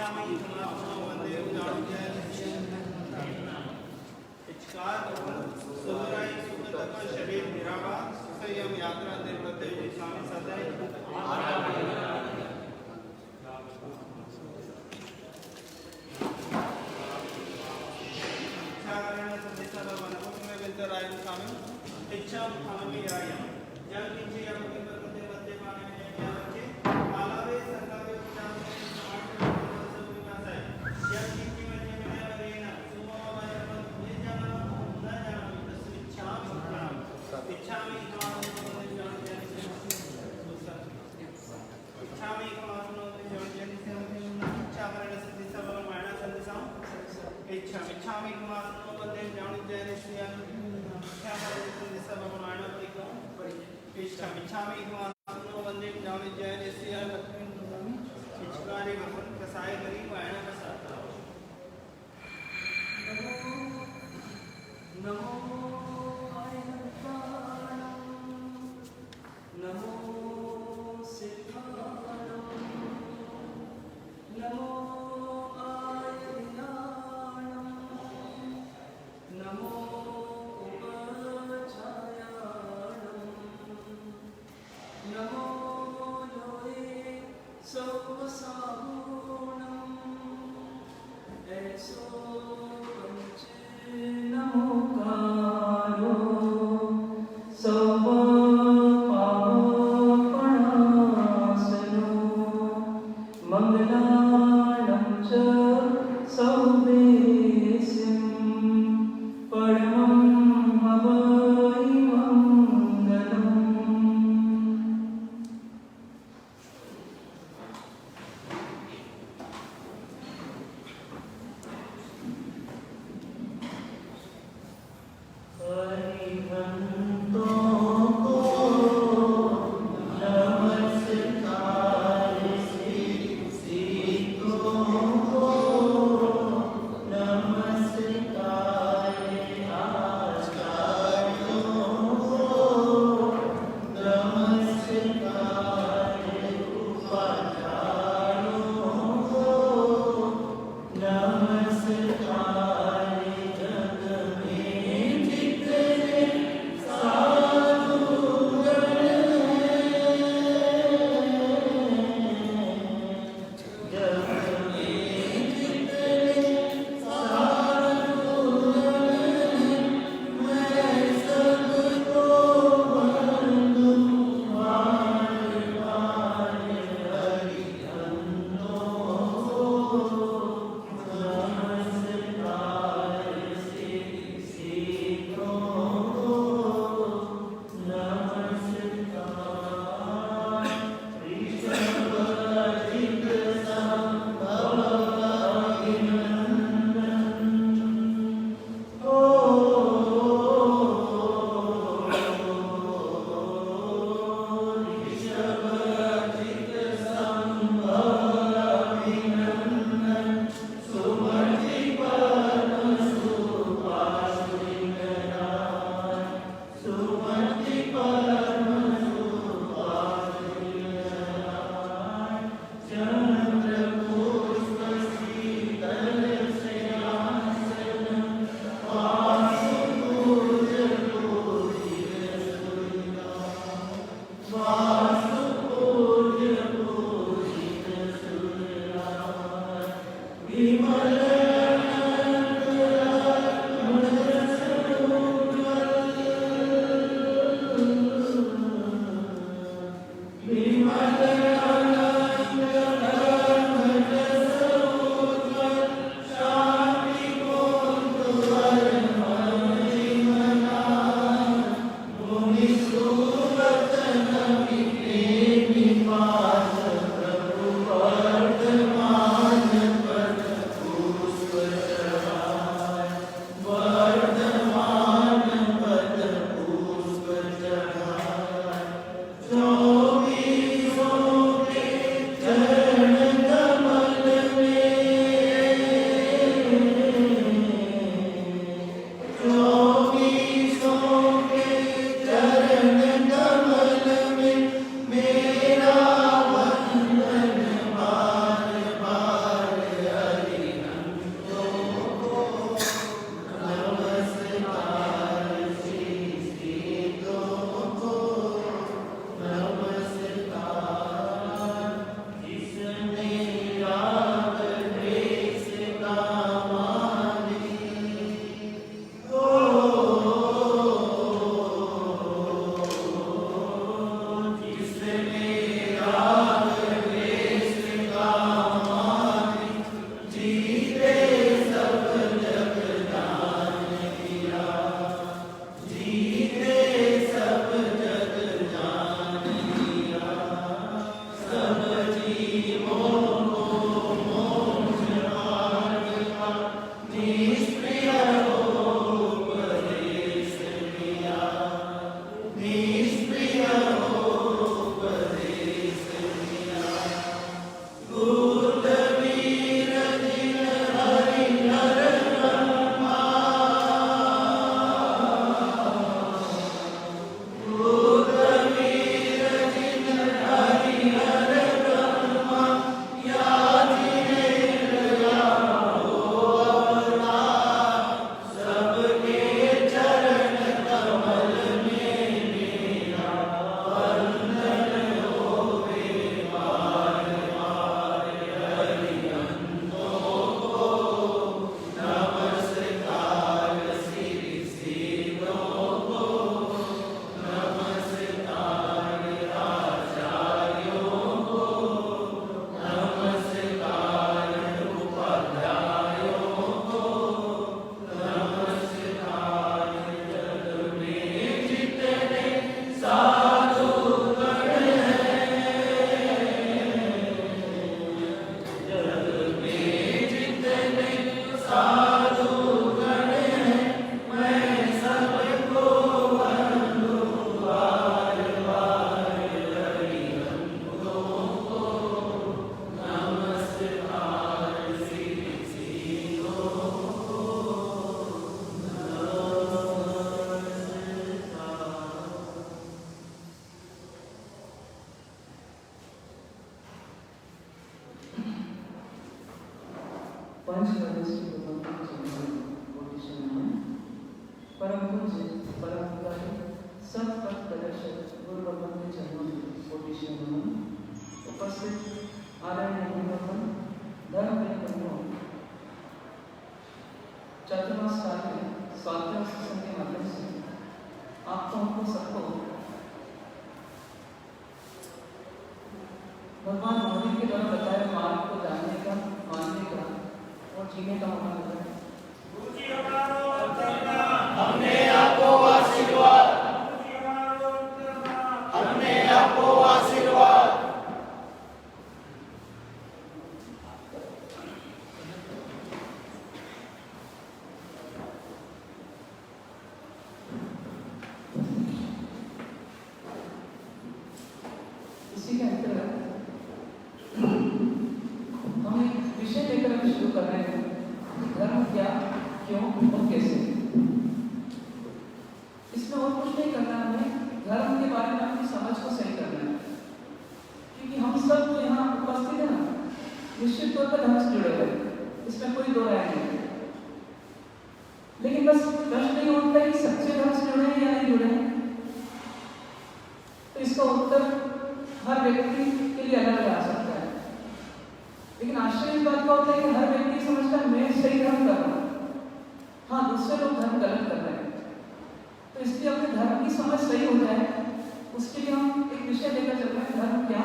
इच्छामि समात्मनो वन्दे इच्छकार सुधराई सुखतक शरीर निरावा सुखयम यात्रा देवते स्वामी सदैव इच्छाकरण संदेशा भवन में विंतराय स्वामी इच्छा भावमी राय जल किंचे या मुक्ति करते वंदे माने यावचे आलावे संगावे उच्चारण समाट सब विकास है जल किंचे में रेना सुमो वयम ने जाना न जाना इच्छा भक्राम इच्छामि कामनो जान जन इच्छामि कामनो जान जन इच्छा करण संदेशा भवन मायना संदेशा इच्छामि कामनो वंदे जान जन श्रीया इच्छा करण संदेशा भवन मायना परिक्रम इच्छामि कामनो वंदे जान जन श्रीया इच्छकारे भवन कसाय करी मायना कसा नमो नमो सिद्धाणं नमो आयविनाणं नमो उपचायाणं नमो लोये सर्वसाहुणं परम पूज्य परम पिता सब पथ प्रदर्शक गुरु भगवान के चरणों में कोटि नमन। उपस्थित आदरणीय भगवान धर्म बंधुओं, चतुर्मास काल में स्वाध्याय सत्संग के माध्यम से आपको हमको सबको भगवान मोदी के द्वारा बताए मार्ग को जानने का, मानने का और जीने का मौका मिला है। हमने आपको आशीर्वाद, हमने आपको आशीर्वाद। इसी के अंतर्गत हम एक विषय लेकर अभी शुरू कर रहे हैं, धर्म क्या, क्यों और कैसे। इसमें और कुछ नहीं करना, हमें धर्म के बारे में अपनी समझ को सही करना है, क्योंकि हम सब जो यहाँ उपस्थित है ना, निश्चित तौर पर धर्म से जुड़े हुए हैं, इसमें कोई दो राय नहीं है। लेकिन बस प्रश्न ये उठता है कि सच्चे धर्म से जुड़े हैं या नहीं जुड़े हैं। तो इसका उत्तर हर व्यक्ति के लिए अलग अलग आ सकता है। लेकिन आश्चर्य इस बात का होता है कि हर व्यक्ति समझता है मैं सही धर्म कर रहा हूँ, हाँ दूसरे लोग धर्म गलत कर रहे हैं। तो इसलिए अपने धर्म की समझ सही हो जाए, उसके लिए हम एक विषय लेकर चल रहे हैं, धर्म क्या,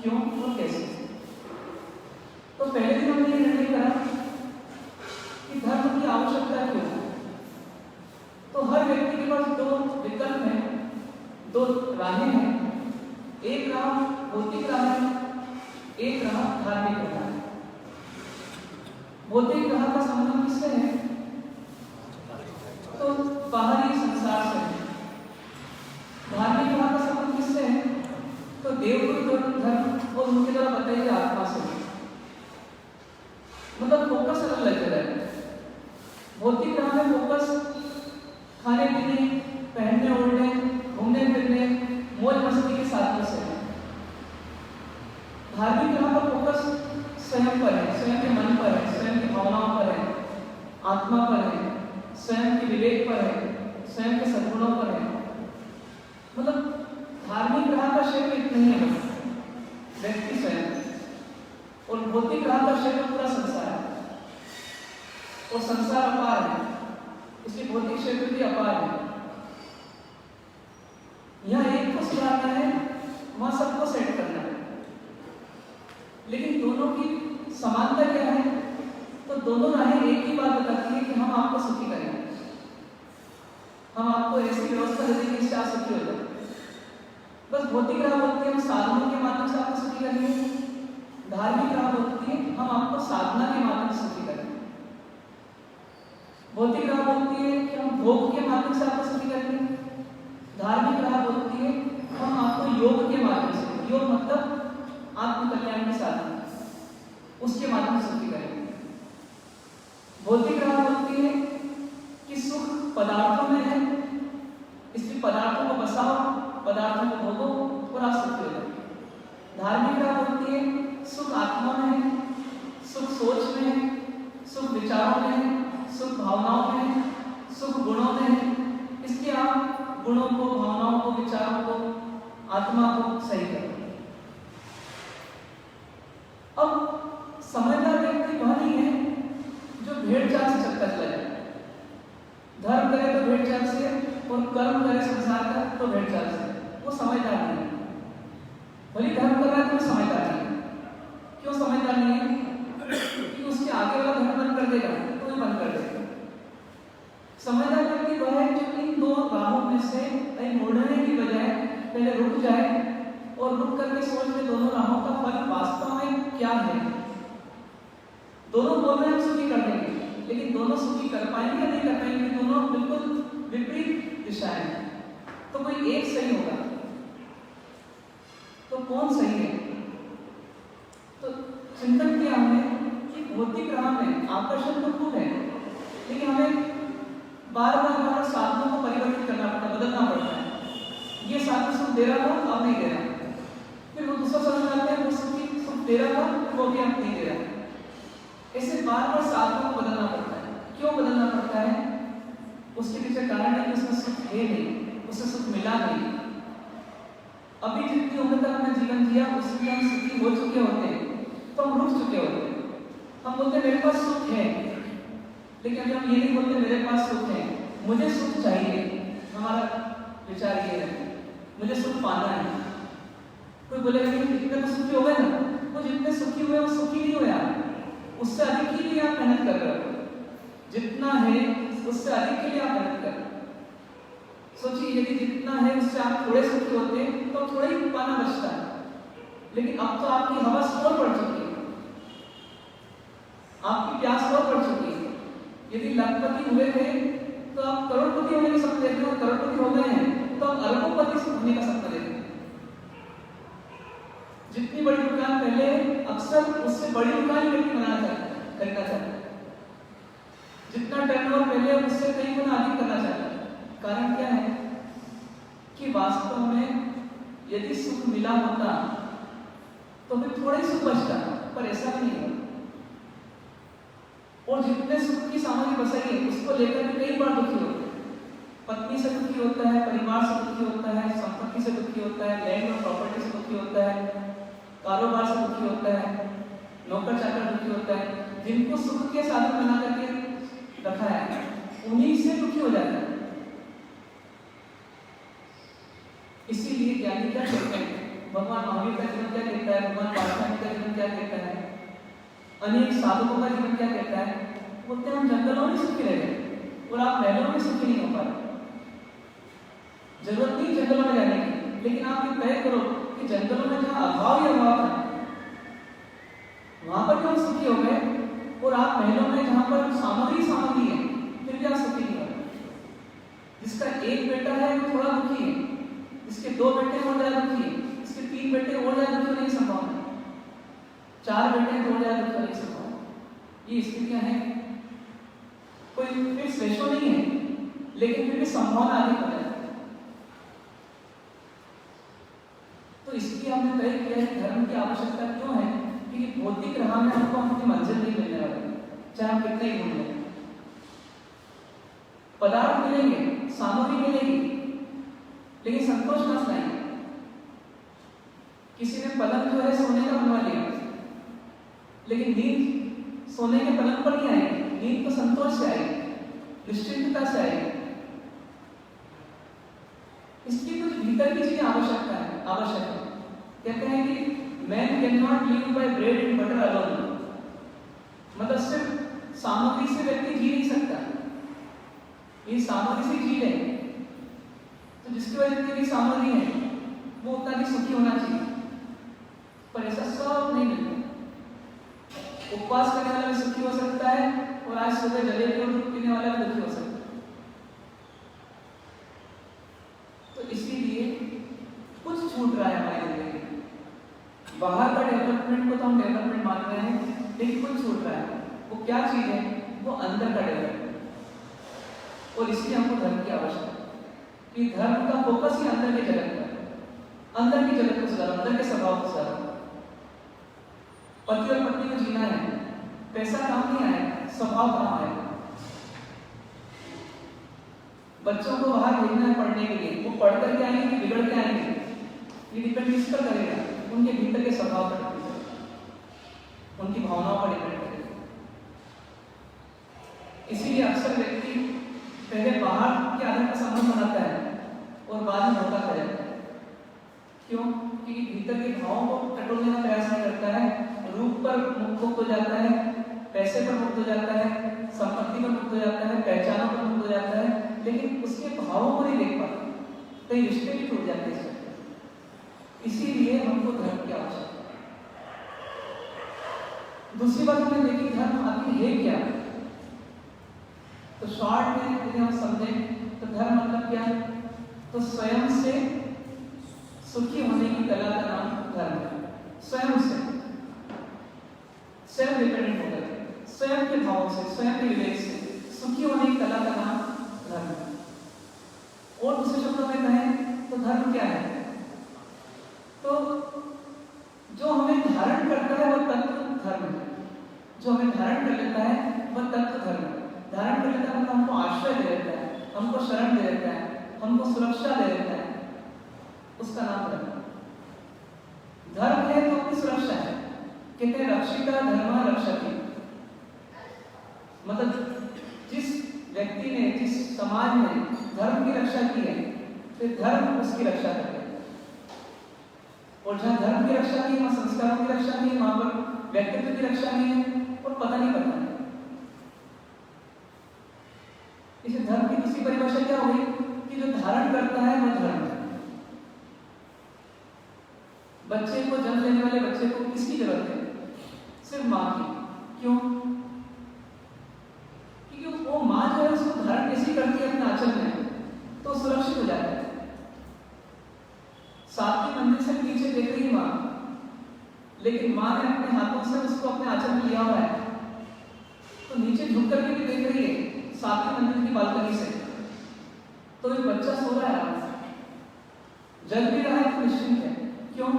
क्यों और कैसे। तो पहले दिन हमने ये निर्णय करा कि धर्म की आवश्यकता क्यों है। तो हर व्यक्ति के पास दो विकल्प हैं, दो राहें हैं। एक राह भौतिक राह है, एक राह धार्मिक राह है। भौतिक राह का संबंध किससे है? तो बाहरी संसार से है। धार्मिक राह का संबंध किससे है? तो देवगुरु धर्म और उनके द्वारा बताई गई आत्मा से। मतलब फोकस अलग जगह है। भौतिक राह में फोकस खाने पीने, पहनने ओढ़ने, घूमने फिरने, मौज मस्ती के साधनों से है। धार्मिक राह का फोकस स्वयं पर है, स्वयं के मन पर है, स्वयं की भावनाओं पर है, आत्मा पर है, स्वयं के विवेक पर है, स्वयं के सद्गुणों पर है। मतलब धार्मिक राह का क्षेत्र इतना ही है, व्यक्ति स्वयं, और भौतिक राह का क्षेत्र पूरा संसार है। और संसार अपार है, इसलिए भौतिक क्षेत्र भी अपार है। यहाँ एक को सुधारना है, वहां सबको सेट करना है। लेकिन दोनों की समानता क्या है? तो दोनों राहें एक ही बात बताती है कि हम आपको सुखी करेंगे, हम आपको ऐसी व्यवस्था देंगे जिससे आप सुखी हो जाए। बस भौतिक राह बोलती है हम साधनों के माध्यम से आपको सुखी करेंगे, धार्मिक राह बोलती है हम आपको साधना के माध्यम से सुखी करेंगे। भौतिक राह बोलती है कि हम भोग के माध्यम से आपको सुखी करेंगे, धार्मिक राह बोलती है हम आपको योग के माध्यम से, योग मतलब आत्म कल्याण के साधन, उसके माध्यम से सुखी करेंगे। भौतिक राह बोलती है कि सुख पदार्थों में है, इसलिए पदार्थों को बसाओ, पदार्थों को भोगो और आप सुखी हो जाए। धार्मिक राह बोलती है सुख आत्मा में है, सुख सोच में है, सुख विचारों में है, सुख भावनाओं में है, सुख गुणों में है, इसलिए आप गुणों को, भावनाओं को, विचारों को, आत्मा को सही करो। अब समझदार व्यक्ति वह नहीं है जो भेड़ चाल से चलता चला जाए। धर्म करे तो भेड़ चाल से और कर्म करे संसार का तो भेड़ चाल से, वो समझदार नहीं है। भले धर्म कर रहा है तो वो समझदार नहीं है। क्यों समझदार नहीं है? क्योंकि उसके आगे वाला धर्म बंद कर देगा तो वो बंद कर देगा। समझदार व्यक्ति वह है जो इन दो राहों में से कहीं मुड़ने की बजाय पहले रुक जाए और रुक करके सोच ले दोनों राहों का फल वास्तव में क्या है। दोनों बोल रहे हैं सुखी कर देंगे, लेकिन दोनों सुखी कर पाएंगे या नहीं कर पाएंगे? दोनों बिल्कुल विपरीत दिशाएं हैं। तो कोई एक सही होगा, तो कौन सही है? तो चिंतन किया हमने कि भौतिक राह में आकर्षण तो खूब है, लेकिन हमें बार बार साधनों को परिवर्तित करना पड़ता है, बदलना पड़ता है। ये साधन सुख दे रहा था, अब नहीं दे रहा, फिर वो दूसरा साधन आते हैं वो सुख दे रहा था, वो भी अब नहीं दे रहा। कैसे बार बार साधनों को बदलना पड़ता है। क्यों बदलना पड़ता है? उसके पीछे कारण है कि उसमें सुख है नहीं, उसे सुख मिला नहीं। अभी जितनी उम्र तक हमने जीवन जिया उसमें हम सुखी हो चुके होते हैं तो हम रुक चुके होते हैं। हम बोलते मेरे पास सुख है, लेकिन अभी हम ये नहीं बोलते मेरे पास सुख है, मुझे सुख चाहिए। हमारा विचार ये है मुझे सुख पाना है। कोई बोलेगा कि इतने तो सुखी हो गए ना, वो जितने सुखी हुए वो सुखी नहीं हुआ, उससे अधिक के लिए आप मेहनत कर रहे हो। जितना है उससे अधिक के लिए आप मेहनत कर रहे हो। सोचिए यदि जितना है उससे आप थोड़े सुखी होते तो थोड़ा ही पाना बचता है, लेकिन अब तो आपकी हवस और बढ़ चुकी है, आपकी प्यास और बढ़ चुकी है। यदि लखपति हुए थे तो आप करोड़पति होने का सपना देखते हैं, और करोड़पति हो गए हैं तो आप अरबोपति होने का सपना देखते हैं। जितनी बड़ी दुकान पहले अक्सर उससे बड़ी दुकान ही व्यक्ति बनाना चाहता है, खरीदना चाहता है। जितना टर्नओवर पहले उससे कई गुना अधिक करना चाहता है। कारण क्या है कि वास्तव में यदि सुख मिला होता तो फिर थोड़ा ही सुख बचता, पर ऐसा नहीं है। और जितने सुख की सामग्री बसाई है उसको लेकर भी कई बार दुखी होते हैं। पत्नी से दुखी होता है, परिवार से दुखी होता है, संपत्ति से दुखी होता है, लैंड और प्रॉपर्टी से दुखी होता है, कारोबार से दुखी होता है, नौकर चाकर दुखी होता है। जिनको सुख के साधन बना करके रखा है उन्हीं से दुखी हो जाता है। इसीलिए ज्ञानी क्या कहते हैं, भगवान महावीर का जीवन क्या कहता है, भगवान पार्वती का जीवन क्या कहता है, अनेक साधकों का जीवन क्या कहता है। बोलते हैं हम जंगलों में सुखी रह गए और आप महलों में सुखी नहीं हो पा रहे। जरूरत नहीं जंगलों में रहने की, लेकिन आप ये तय करो कि जंगलों में जहाँ अभाव ही अभाव है वहां पर भी हम सुखी हो गए, और आप महलों में जहां पर सामग्री है फिर भी आप सुखी नहीं हो रहे। जिसका एक बेटा है वो थोड़ा दुखी है, जिसके दो बेटे और ज्यादा दुखी है, जिसके तीन बेटे और ज्यादा दुखी नहीं संभावना, चार बेटे और ज्यादा दुखी नहीं संभावना। ये स्थितियां हैं। कोई फिक्स रेशो नहीं है, लेकिन फिर भी संभावना अधिक हो जाती है। तो इसलिए हमने तय किया है धर्म की आवश्यकता क्यों है, क्योंकि भौतिक राह में हमको अपनी मंजिल नहीं मिलने वाली, चाहे हम कितने ही ढूंढ लें। पदार्थ मिलेंगे, सामग्री मिलेगी, लेकिन संतोष ना नहीं। किसी ने पलंग जो है सोने का बनवा लिया, लेकिन नींद सोने के पलंग पर नहीं आएगी, नींद तो संतोष से आएगी, निश्चिंतता से आएगी। इसकी कुछ भीतर की चीजें आवश्यक है। कहते हैं कि Man cannot live by bread and butter alone। मतलब सिर्फ सामग्री से व्यक्ति जी नहीं सकता, ये सामग्री से जी ले। तो जिसकी वजह से भी सामग्री है वो उतना भी सुखी होना चाहिए, पर ऐसा सब नहीं मिलता। उपवास करने वाला भी सुखी हो सकता है, और आज सुबह जलेबी और दूध पीने वाला भी दुखी हो सकता है। तो इसीलिए कुछ छूट रहा है हमारी जिंदगी। बाहर का डेवलपमेंट को तो हम डेवलपमेंट मान रहे हैं, लेकिन कुछ छूट रहा है। वो क्या चीज है? वो अंदर का डेवलपमेंट। और इसलिए हमको धर्म की आवश्यकता है कि धर्म का फोकस ही अंदर के जगत पर, अंदर की जगत को सुधारो, अंदर के स्वभाव को सुधारो। पति और पत्नी को जीना है, पैसा काम नहीं आएगा, स्वभाव काम आएगा। बच्चों को बाहर भेजना है पढ़ने के लिए, वो पढ़ करके आएंगे कि बिगड़ के आएंगे, ये डिपेंड किस पर करेगा? उनके भीतर के स्वभाव पर, उनकी भावनाओं पर डिपेंड करेगा। इसीलिए अक्सर व्यक्ति पहले बाहर के आधार का संबंध बनाता है और बाद में धोखा कर जाता है। क्यों? क्योंकि भीतर के भावों को टटोलने का प्रयास नहीं करता है, रूप पर मुक्त हो जाता है, पैसे पर मुक्त हो जाता है, संपत्ति पर मुक्त हो जाता है, पहचानों पर मुक्त हो जाता है, लेकिन उसके भावों को नहीं देख पाता, कई रिश्ते भी टूट जाते हैं। इसीलिए हमको धर्म की आवश्यकता है। दूसरी बात हमने देखी धर्म आखिर है क्या। तो शॉर्ट में यदि हम समझें तो धर्म मतलब क्या है? तो स्वयं से सुखी होने की कला का नाम धर्म है। स्वयं से, सेल्फ डिपेंडेंट होकर के, स्वयं के भावों से, स्वयं के विवेक से सुखी होने की कला का नाम धर्म है। और दूसरे शब्दों में कहें तो धर्म क्या है? तो जो हमें धारण करता है वो तत्व धर्म है। जो हमें धारण कर लेता है वह तत्व धर्म है। धारण कर लेता है मतलब हमको आश्रय दे देता है, हमको शरण दे देता है, हमको सुरक्षा दे देता है, उसका नाम धर्म है। धर्म है तो अपनी सुरक्षा है। कहते हैं रक्षिता धर्मा रक्षति, मतलब जिस व्यक्ति ने, जिस समाज ने धर्म की रक्षा की है, फिर धर्म उसकी रक्षा करे। और जहाँ धर्म की रक्षा नहीं है, वहाँ संस्कारों की रक्षा नहीं है, वहाँ पर व्यक्तित्व की रक्षा नहीं है, और पता नहीं पता है। इसे धर्म की दूसरी परिभाषा क्या हो गई कि जो धारण करता है वह धर्म है। बच्चे को, जन्म लेने वाले बच्चे को किसकी जरूरत है? सिर्फ माँ की। क्यों? क्योंकि वो माँ जो है उसको धारण कैसी करती है अपने आंचल में, तो सुरक्षित हो जाता है। सातवीं मंजिल से नीचे देख रही है माँ, लेकिन माँ ने अपने हाथों से उसको अपने आंचल में लिया हुआ है, तो नीचे झुक करके भी देख रही है सातवीं मंजिल की बालकनी से। तो एक बच्चा सो रहा है आराम से, जग भी रहा है तो निश्चिंत है। क्यों?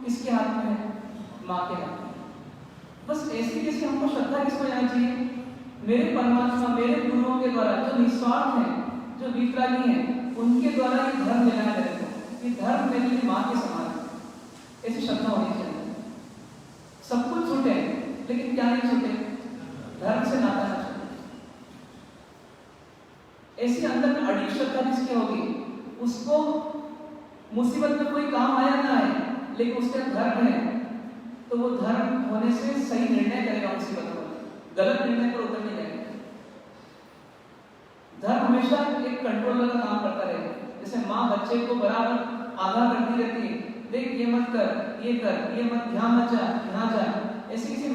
किसके हाथ में है? माँ के हाथ में। बस ऐसी जैसे हमको श्रद्धा किसको जाना चाहिए? मेरे परमात्मा, मेरे गुरुओं के द्वारा, जो निस्वार्थ हैं, जो वितरागी हैं, उनके द्वारा ये धर्म लेना है मेरे को। ये धर्म मेरे लिए माँ के समान है। ऐसी श्रद्धा होनी चाहिए। सब कुछ छूटे, लेकिन क्या नहीं छूटे? धर्म से नाता ना छूटे। ऐसी अंदर में अड़ी श्रद्धा जिसकी होगी, उसको मुसीबत में कोई काम आया ना आए, लेकिन उसके धर्म है, तो वो धर्म होने से सही निर्णय करेगा मुसीबत में, गलत निर्णय पर उतर नहीं जाएगा। धर्म हमेशा एक कंट्रोलर का काम करता रहेगा। जैसे माँ बच्चे को बराबर आगाह करती रहती है, देख ये मत कर, ये कर, ये मत, ध्यान मत जा, यहाँ जा। ऐसी किसी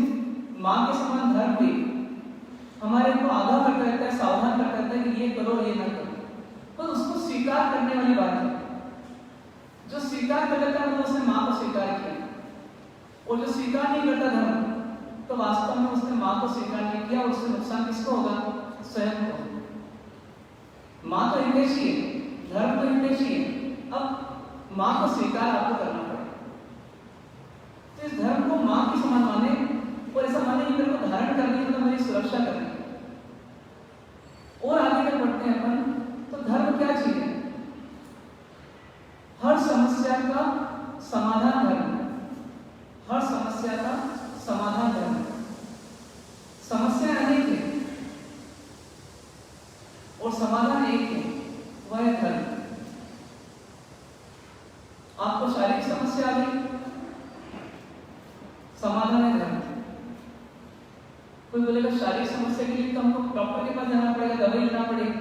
माँ के समान धर्म भी हमारे को आगाह करता रहता है, सावधान करता रहता है कि ये करो, ये ना करो। तो उसको स्वीकार करने वाली बात है। जो स्वीकार कर लेता है, उसने माँ को स्वीकार किया, और जो स्वीकार नहीं करता धर्म, तो वास्तव में उसने माँ को स्वीकार नहीं किया, और उससे नुकसान किसको होगा? स्वयं को। माँ तो हितैषी है, धर्म तो हितैषी है। अब माँ को स्वीकार आपको करना पड़ेगा। तो इस धर्म को माँ की समान माने, और ऐसा माने कि मेरे को धारण करनी है, तो मेरी सुरक्षा करनी है। और आगे जब बढ़ते हैं अपन, तो धर्म क्या चीज है? हर समस्या का समाधान धर्म है। हर समस्या का समाधान धर्म है। समस्या अनेक है और समाधान एक है, वह है धर्म। आपको शारीरिक समस्या आ गई, समाधान है धर्म। कोई बोलेगा शारीरिक समस्या के लिए तो हमको डॉक्टर के पास जाना पड़ेगा, दवाई लेना पड़ेगी।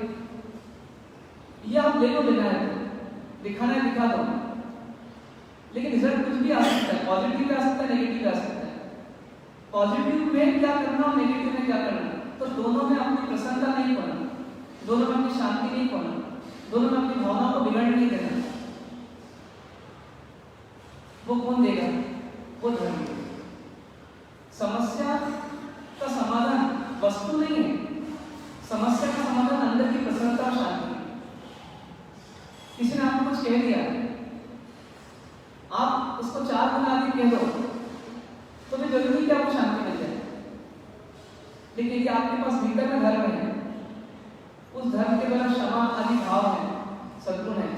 ये आप ले लो, लेना है तो दिखाना है, दिखा दो, लेकिन रिजल्ट कुछ भी आ सकता है। पॉजिटिव भी आ सकता है, नेगेटिव भी आ सकता है। पॉजिटिव में क्या करना और नेगेटिव में क्या करना, तो दोनों में अपनी प्रसन्नता नहीं खोना, दोनों में अपनी शांति नहीं खोना, दोनों में अपनी भावना को बिगड़ने नहीं देना। वो कौन देगा? वो धर्म। समस्या का समाधान वस्तु नहीं है, समस्या का समाधान अंदर की प्रसन्नता और शांति। किसी ने आपको कुछ कह दिया, आप उसको 4 गुना आगे कह दो, तो भी जरूरी कि आपको शांति मिल जाए। लेकिन यदि आपके पास भीतर में धर्म है, उस धर्म के द्वारा क्षमा आदि भाव है, सद्गुण है,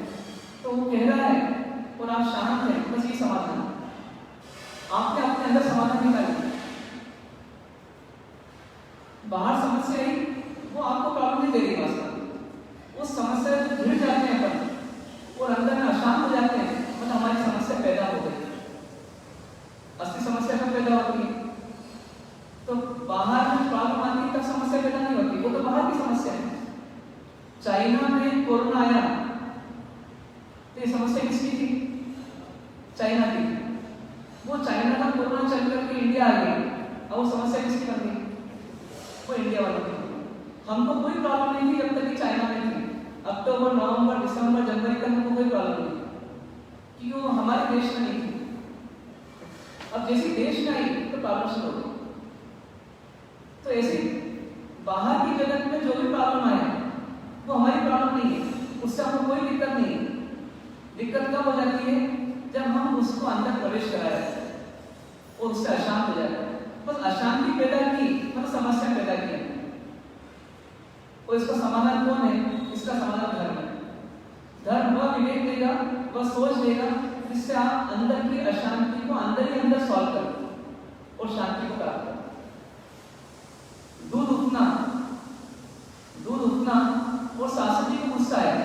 तो वो कह रहा है और आप शांत हैं, बस ये समाधान। आपने अपने अंदर समाधान निकाली। बाहर समस्या आई, वो आपको प्रॉब्लम नहीं दे रही वास्तव। उस समस्या से भिड़ जाते हैं अपन और अंदर में अशांत हो जाते हैं, मतलब हमारी समस्या पैदा हो गई। असली समस्या कब पैदा होती है? तो बाहर में प्रॉब्लम आती है, तब समस्या पैदा नहीं होती, वो तो बाहर की समस्या है। चाइना में कोरोना आया तो ये समस्या किसकी थी? चाइना की। वो चाइना का कोरोना चल करके इंडिया आ गई, अब वो समस्या किसकी बन गई? वो इंडिया वालों की। हमको कोई प्रॉब्लम नहीं थी जब तक कि चाइना में थी। अक्टूबर, नवंबर, दिसंबर, जनवरी तक हमको कोई प्रॉब्लम नहीं, क्योंकि वो हमारे देश में नहीं थी। अब जैसे देश में आई तो प्रॉब्लम शुरू हो गई। तो ऐसे बाहर की जगत में जो भी प्रॉब्लम आए वो हमारी प्रॉब्लम नहीं है, उससे हमको कोई दिक्कत नहीं है। दिक्कत कब हो जाती है? जब हम उसको अंदर प्रवेश करा जाते हैं और उससे अशांत हो जाता है। बस अशांति पैदा की समस्या पैदा की है, और इसका समाधान कौन है? इसका समाधान धर्म है। धर्म वह विवेक देगा, वह सोच देगा जिससे आप अंदर की अशांति को अंदर ही अंदर सॉल्व करो और शांति को प्राप्त करो। दूध उठना और सासू जी को गुस्सा है।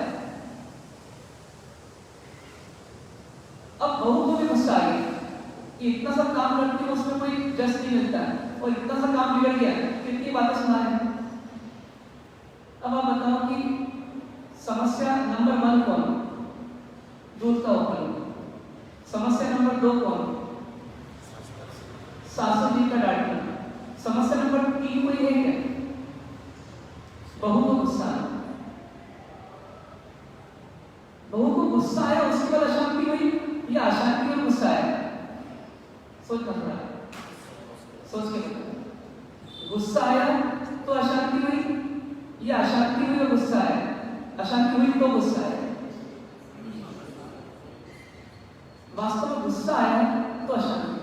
अब बहू को भी गुस्सा आ गया कि इतना सब काम करती है, उसमें कोई जस्ट नहीं मिलता है, और इतना सा काम बिगड़ गया, कितनी बातें सुना है। अब आप बताओ कि समस्या नंबर 1 कौन? दूध का उपयोग। समस्या नंबर 2 कौन? सासू जी का डांटना। समस्या नंबर 3 कोई है क्या? बहू को गुस्सा आया। बहू को गुस्सा आया, उसके बाद अशांति हुई, या अशांति और गुस्सा आया? सोचना थोड़ा, सोच के बताओ। गुस्सा आया तो अशांति हुई, या अशांति हुई और गुस्सा आया? अशांति हुई तो गुस्सा आया। वास्तव में गुस्सा आया तो अशांति।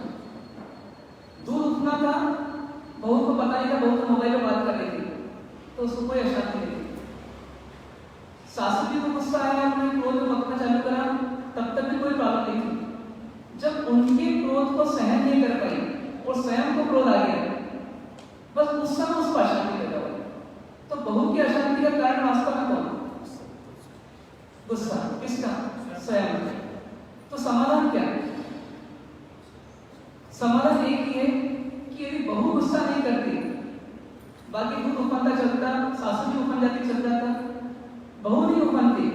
दूध उठना था, बहू को पता नहीं था, बहू तो मोबाइल में बात कर रही थी, तो उसको कोई अशांति नहीं थी। सासू जी को गुस्सा आया, उन्होंने क्रोध में बकना चालू करा, तब तक भी कोई प्रॉब्लम नहीं थी। जब उनके क्रोध को सहन नहीं कर पाई और स्वयं को क्रोध आ गया, बस उस समय उसको अशांति पैदा हुई। तो बहू की अशांति का कारण वास्तव में कौन? गुस्सा। किसका? स्वयं। तो समाधान क्या है? समाधान एक ही है कि यदि बहू गुस्सा नहीं करती, बाकी दूध उफनता चलता, सासू भी उफन जाती, चल जाता, बहू नहीं उफनती,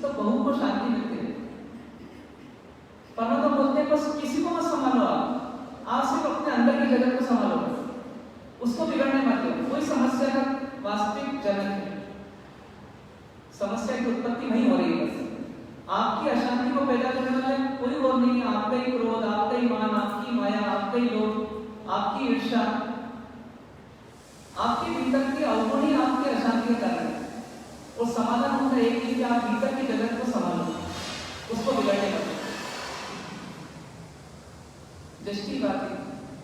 तो बहू को शांति मिलती है। परंतु बोलते हैं बस किसी को मत संभालो, आप सिर्फ अपने अंदर की जगत को संभालो, उसको बिगड़ने मत दो। कोई समस्या का वास्तविक जनक है, समस्या की उत्पत्ति नहीं हो रही है। बस आपकी अशांति को पैदा करने वाले कोई और नहीं है, आपका ही क्रोध, आपका ही मान, आपकी माया, आपका ही लोभ, आपकी ईर्ष्या, आपके भीतर की अवगुण ही आपकी अशांति का कारण है। और समाधान होता है कि आप भीतर की जगत को संभालो, उसको बिगाड़ने का। दृष्टि बात है,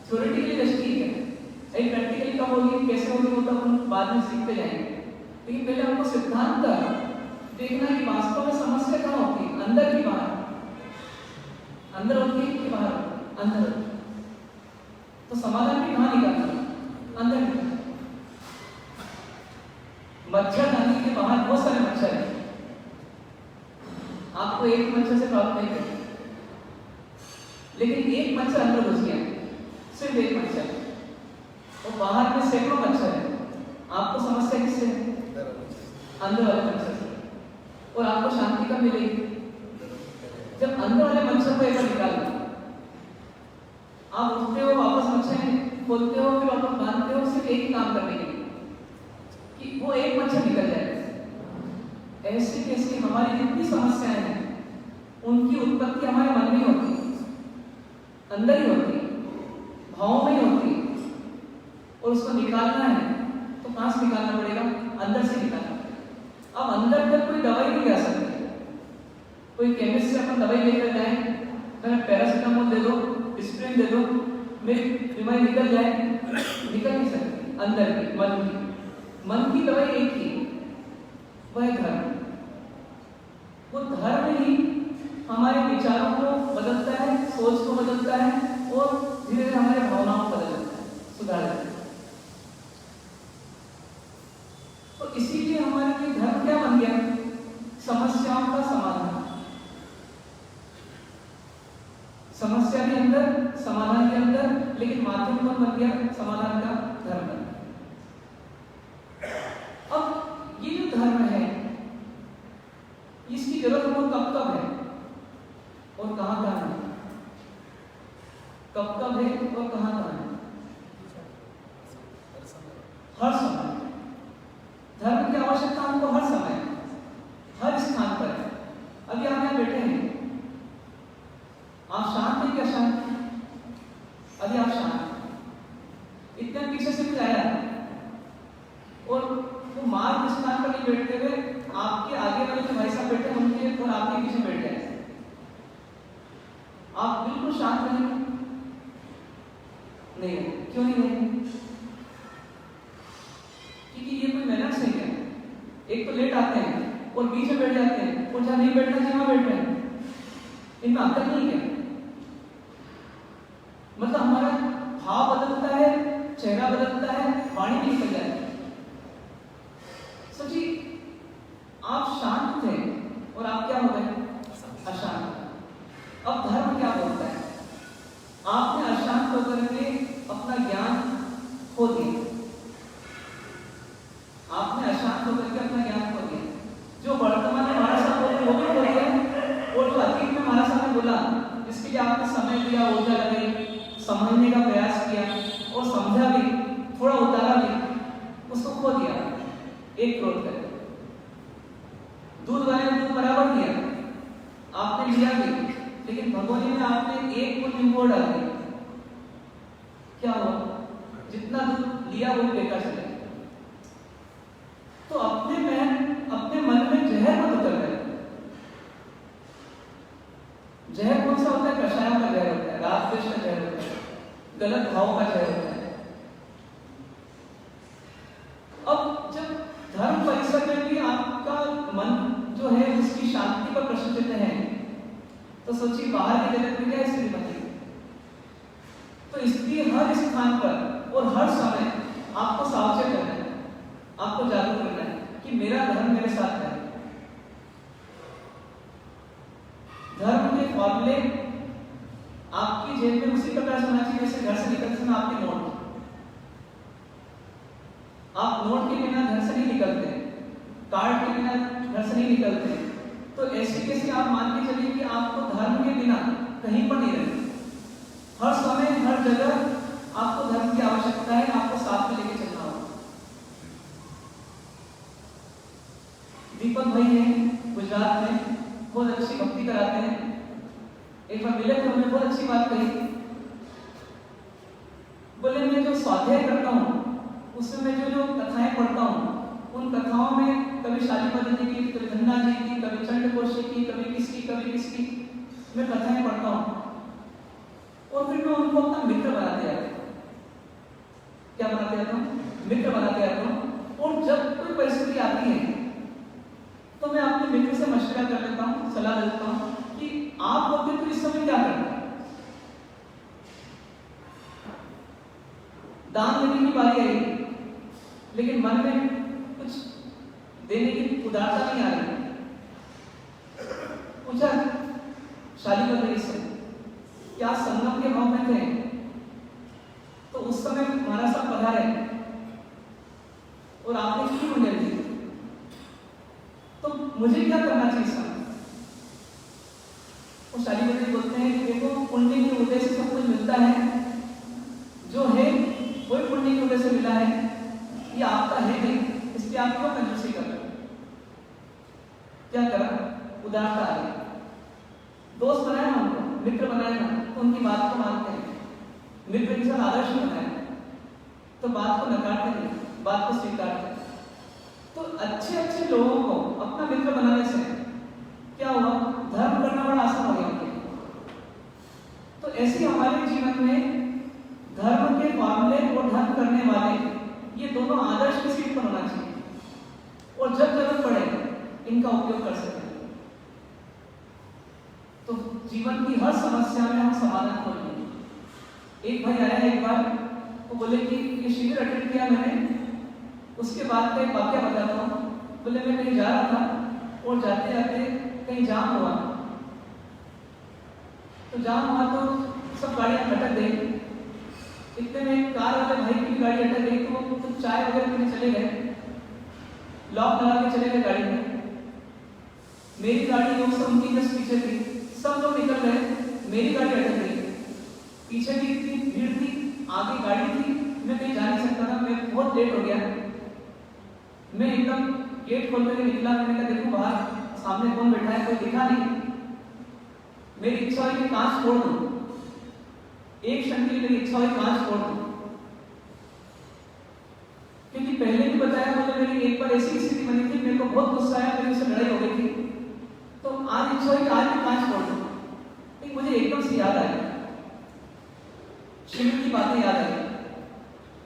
थ्योरेटिकली दृष्टि है, एक प्रैक्टिकली कब होगी, कैसे होगी, वो तो हम बाद में सीखते जाएंगे। लेकिन पहले हमको सिद्धांत देखना कि वास्तव में समस्या कहाँ होती है, अंदर की बाहर? अंदर होती है कि बाहर? अंदर। तो समाधान भी कहाँ निकालना? अंदर निकालना। मच्छरदानी के बाहर बहुत सारे मच्छर हैं, आपको एक मच्छर से प्रॉब्लम नहीं करती, लेकिन एक मच्छर अंदर घुस गया, सिर्फ एक मच्छर, और बाहर में सैकड़ों मच्छर है। आपको समस्या किससे? अंदर वाले मच्छर से। और आपको शांति कब मिलेगी? जब अंदर वाले मच्छर को एक बार निकाल दो। आप उठते हो, वापस मच्छर खोलते हो, फिर वापस बांधते हो, सिर्फ एक ही काम करने के लिए कि वो एक मच्छर निकल जाए। ऐसी कैसी हमारी जितनी समस्याएं हैं, उनकी उत्पत्ति हमारे मन में होती है, अंदर ही होती है, भावों में ही होती है। और उसको निकालना है तो कहां से निकालना पड़ेगा? अंदर से निकालना पड़ेगा। अब अंदर तक कोई दवाई नहीं जा सकती। कोई केमिस्ट से अपन दवाई लेकर जाए, मैं पैरासिटामोल दे दो, एस्पिरिन दे दो, मेरी बीमारी निकल जाए, निकल नहीं सकती। अंदर की, मन की दवाई एक ही, वह धर्म। वो धर्म ही हमारे विचारों को बदलता है, सोच को बदलता है, और धीरे धीरे हमारे भावनाओं को बदल देता है, सुधार देता है। तो इसीलिए हमारे लिए धर्म क्या बन गया? समस्याओं का समाधान। समस्या के अंदर, समाधान के अंदर, लेकिन माध्यम कौन बन गया? समाधान का धर्म बन गया। अब ये जो धर्म है, इसकी जरूरत हमको कब कब है और कहां कहां है? कब कब है और कहां कहां है? हर समय। धर्म की आवश्यकता हमको हर समय, हर स्थान पर है। अभी आप यहाँ बैठे हैं, आप शांत हैं क्या? शांत? अभी आप शांत हैं। इतने पीछे से कुछ आया और वो मार्ग स्थान पर नहीं बैठते हुए आपके आगे वाले जो भाई साहब बैठे उनके और आपके पीछे बैठ जाए, आप बिल्कुल शांत रहेंगे? नहीं, क्यों नहीं रहेंगे? लेट आते हैं और बीच में बैठ जाते हैं, और जहाँ नहीं बैठना चाहिए वहां बैठ रहे हैं। इनमें अंतर नहीं है। मतलब हमारा भाव बदलता है, चेहरा बदलता है, वाणी भी निकल जाती है। सोचिए, आप शांत थे और आप क्या हो गए? अशांत। अब धर्म क्या बोलता है? आपने अशांत होकर के अपना ज्ञान खो दिया। आपने अशांत होकर के अपना ज्ञान खो दिया। जो वर्तमान में हमारे साथ बोले वो भी खो दिया, और जो अतीत में हमारे सामने बोला, जिसके लिए आपने समय दिया, ऊर्जा लगाई, समझने का प्रयास किया और समझा भी, थोड़ा उतारा भी, उसको खो दिया। एक क्रोध कर दूध वाले ने दूध बराबर दिया, आपने लिया भी, लेकिन भगोनी में आपने एक को निम्बो डाल दिया। क्या हुआ? जितना दूध लिया वो बेकार चले। तो अपने मन में जहर मत उतर रहे। जहर कौन सा होता है? कषायों का जहर होता है, राग द्वेष का जहर होता है, गलत भाव का जहर होता है। अब जब धर्म परिसर में भी आपका मन जो है उसकी शांति पर प्रश्न चिन्ह है, तो सोचिए बाहर के जगत में क्या स्थिति बनेगी। तो इसलिए हर स्थान पर और हर समय आपको सावचेत रहना है, आपको जागरूक रहना है कि मेरा धर्म मेरे साथ है। धर्म के फॉर्मूले आपकी जेब में उसी प्रकार से होना चाहिए जैसे घर से निकलते समय आपके नोट। आप नोट के बिना घर से नहीं निकलते, कार्ड के बिना घर से नहीं निकलते। तो ऐसे कैसे आप मान के चलिए कि आपको धर्म के बिना कहीं पर नहीं रहना। हर समय हर जगह आपको धर्म की आवश्यकता है, आपको साथ में लेके चलना होगा। दीपक भाई हैं गुजरात में, बहुत अच्छी भक्ति कराते हैं। एक बार मिले तो उन्होंने बहुत अच्छी बात कही। बोले मैं जो स्वाध्याय करता हूँ उसमें मैं जो कथाएं पढ़ता हूँ, उन कथाओं में कभी शालीपति जी की, कभी धन्ना जी की, कभी चंडकोशी की, कभी किसकी मैं कथाएं पढ़ता हूँ, और फिर मैं उनको अपना मित्र बनाते जाता हूँ। क्या बनाते जाता हूँ? मित्र बनाते जाता हूँ। और जब कोई परिस्थिति आती है तो मैं अपने मित्र से मशवरा कर लेता हूँ, सलाह देता हूँ कि आप होते तो इस समय क्या करते? दान देने की बारी आई, लेकिन मन में कुछ देने की उदारता नहीं आ रही। पूछा शालीपति से, क्या संगम के भाव में थे? तो उस समय महाराज साहब पधारे और आपने की मुझे दी, तो मुझे क्या करना चाहिए इस समय? वो शालीपति बोलते हैं कि देखो, पुण्य के उदय से सब कुछ मिलता है, जो है वही पुण्य के उदय से मिला है, ये आपका है नहीं, इसलिए आप क्यों कंजूसी कर रहे हो? क्या करा? उदारता आ गई। दोस्त बनाया ना उनको, मित्र बनाया ना, तो उनकी बात को मानते हैं, मित्र के साथ आदर्श बनाया, तो बात को नकारते नहीं, बात को स्वीकारते हैं। तो अच्छे लोगों को अपना मित्र बनाने से क्या हुआ? धर्म करना बड़ा आसान हो गया उनके लिए। तो ऐसे हमारे जीवन में धर्म के फॉर्मूले और धर्म करने वाले, ये दोनों आदर्श की सीट पर होना चाहिए, और जब जरूरत पड़े इनका उपयोग कर सकते हैं। तो जीवन की हर समस्या में हम समाधान खोज लेंगे। एक भाई आया एक बार, वो बोले कि ये शिविर अटेंड किया मैंने, उसके बाद का एक वाक्य बताता हूँ। बोले मैं कहीं जा रहा था और जाते जाते कहीं जाम हुआ, तो जाम हुआ तो सब गाड़ियां अटक गई। इतने में कार वाले भाई की गाड़ी अटक गई, तो वो कुछ चाय वगैरह पीने चले गए, लॉक लगा के चले गए गाड़ी में। मेरी गाड़ी लोग सब उनकी जस्ट पीछे थी, सब लोग निकल गए, मेरी गाड़ी अटक गई। पीछे भी इतनी भीड़ थी, आगे गाड़ी थी, मैं कहीं जा नहीं सकता था, मैं बहुत लेट हो गया। मैं एकदम गेट खोल करके निकला, मैंने कहा देखो बाहर सामने कौन बैठा है, कोई दिखा नहीं। मेरी इच्छा हुई कि कांच फोड़ दूं, एक क्षण के लिए मेरी इच्छा हुई कांच फोड़ दूं, क्योंकि पहले भी बताया मुझे, मेरी एक बार ऐसी स्थिति बनी थी, मेरे को बहुत गुस्सा आया, मेरी उससे लड़ाई हो गई थी, तो आज इच्छा हुई कि आज भी कांच फोड़ दूं। लेकिन मुझे एकदम से याद आया, शिविर की बातें याद आई।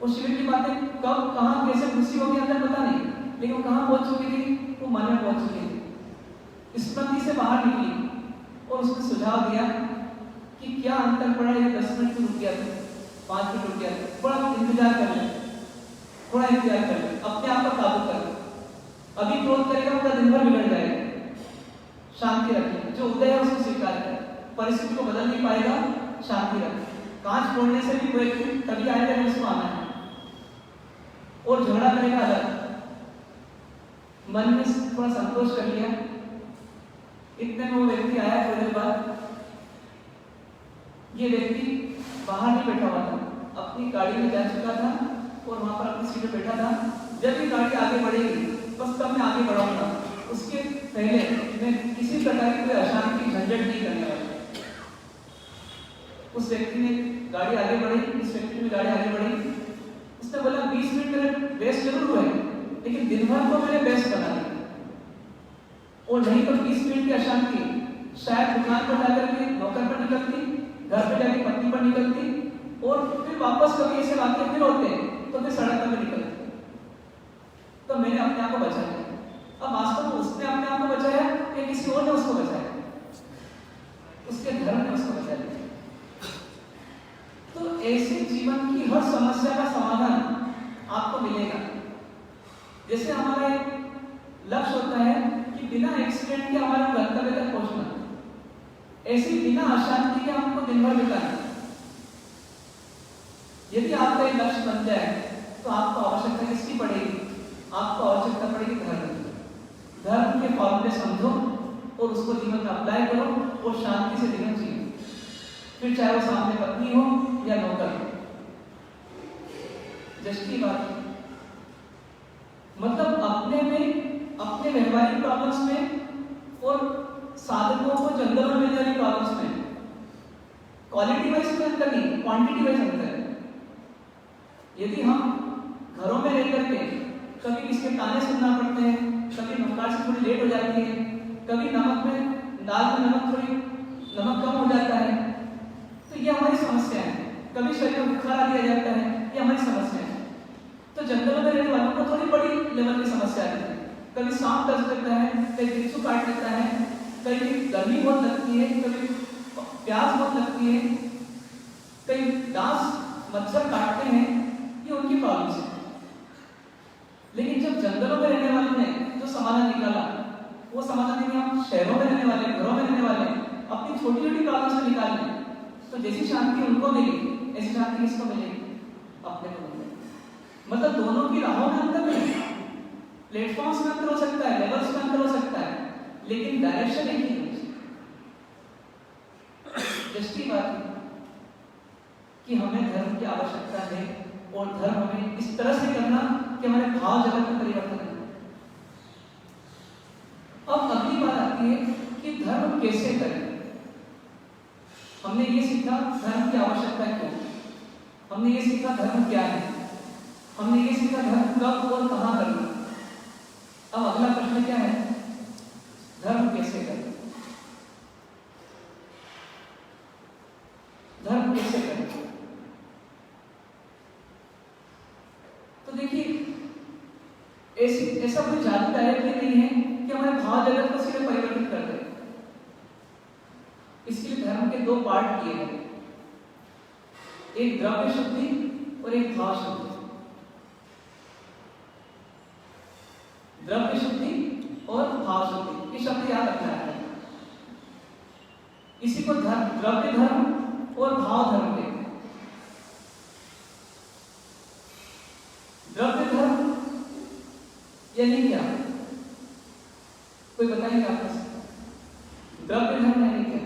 वो शिविर की बातें कब कहाँ कैसे खुशी हो गई अंदर पता नहीं, लेकिन वो कहाँ पहुंच चुकी थी, वो मन में पहुंच चुकी थी। स्मृति से बाहर निकली और उसने सुझाव दिया कि क्या अंतर पड़ा, ये 10 मिनट रुक गया था, 5 मिनट रुक गया था, थोड़ा इंतजार कर ले, थोड़ा इंतजार कर ले, अपने आप पर काबू कर। अभी क्रोध करेगा पूरा दिन भर बिगड़ जाएगा। शांति रखें, जो उदय है उसको स्वीकार करें, परिस्थिति को बदल नहीं पाएगा, शांति रखें। कांच फोड़ने से भी कोई तभी आएगा जब उसको आना है, और झगड़ा करेगा अलग। मन में थोड़ा संतोष कर लिया। इतने में वो व्यक्ति आया। थोड़ी देर बाद ये व्यक्ति बाहर नहीं बैठा हुआ था, अपनी गाड़ी में जा चुका था और वहां पर अपनी सीट पे बैठा था। जब ये गाड़ी आगे बढ़ेगी बस तब मैं आगे बढ़ाऊंगा, उसके पहले मैं किसी प्रकार की कोई अशांति झंझट नहीं करने वाला। उस व्यक्ति ने गाड़ी आगे बढ़ी, इस व्यक्ति ने गाड़ी आगे बढ़ी। उसने बोला 20 मिनट मेरे बेस्ट जरूर हुए, लेकिन दिन भर को मैंने बेस्ट बना लिया। और नहीं तो 20 मिनट की अशांति शायद दुकान पर जाकर के नौकर पर निकलती, घर पे जाके पत्नी पर निकलती, और फिर वापस कभी ऐसे वाक्य फिर होते तो फिर सड़क पर निकलती। तो मैंने अपने आप को बचा लिया। अब वास्तव में उसने अपने आप को बचाया या किसी और ने उसको बचाया? उसके धर्म ने उसको बचा लिया। तो ऐसे जीवन की हर समस्या का समाधान आपको मिलेगा। जैसे हमारा एक लक्ष्य होता है कि बिना एक्सीडेंट के हमारे गंतव्य तक पहुंचना, ऐसी बिना अशांति के हमको दिन भर बिताना। यदि आपका एक लक्ष्य बन जाए तो आपको आवश्यकता किसकी पड़ेगी? आपको आवश्यकता पड़ेगी धर्म। धर्म के फॉर्मूले समझो और उसको जीवन में अप्लाई करो और शांति से जीवन जियो। फिर चाहे वो सामने पत्नी हो या नौकर। जस्ट की बात, मतलब अपने में, अपने व्यवहारिक प्रॉब्लम्स में और साधकों को जंगल में मिलने वाली प्रॉब्लम्स में क्वालिटी वाइज में अंतर नहीं, क्वांटिटी वाइज अंतर है। यदि हम घरों में रह करके कभी किसके ताने सुनना पड़ते हैं, कभी नौकर से थोड़ी लेट हो जाती है, कभी नमक में, दाल में नमक कम हो जाता है, तो ये हमारी समस्या है। कभी शरीर में बुखार आ दिया जाता है, ये हमारी समस्या है। तो जंगलों में रहने वालों को थोड़ी बड़ी लेवल की समस्या आती है। कभी सांप डस लेता है, कभी बिच्छू काट लेता है, कभी गर्मी बहुत लगती है, कभी प्यास बहुत लगती है, कई डांस मच्छर काटते हैं, ये उनकी प्रॉब्लम्स है। लेकिन जब जंगलों में रहने वालों ने जो समाधान निकाला, वो समाधान यदि हम शहरों में रहने वाले, घरों में रहने वाले अपनी छोटी छोटी प्रॉब्लम्स से निकाल लें, तो जैसी शांति उनको मिली ऐसी शांति किसको मिलेगी? अपने को मिलेगी। मतलब दोनों की राहों में अंतर नहीं, प्लेटफॉर्म्स में अंतर हो सकता है, लेवल्स में अंतर हो सकता है, लेकिन डायरेक्शन एक ही है। जस्ट बात है कि हमें धर्म की आवश्यकता है और धर्म हमें इस तरह से करना कि हमारे भाव जगत में परिवर्तन है। अब अगली बात आती है कि धर्म कैसे करें। हमने ये सीखा धर्म की आवश्यकता क्यों, हमने ये सीखा धर्म क्या है, हमने ये सीखा धर्म कब और कहां करना। अब अगला प्रश्न क्या है? धर्म कैसे करें। धर्म कैसे करें? तो देखिए, ऐसा कोई जादू डायरेक्टली नहीं है कि हमारे भाव जगत को सीधे परिवर्तित कर दे। इसके लिए धर्म के दो पार्ट किए गए, एक द्रव्य शुद्धि और एक भाव शुद्धि। द्रव्य शुद्धि और भाव शुद्धि, ये शब्द याद रखना है। इसी को धर्म, द्रव्य धर्म और भाव धर्म कहते हैं। द्रव्य धर्म यानी क्या? कोई बताएंगे आप? द्रव्य धर्म यानी क्या?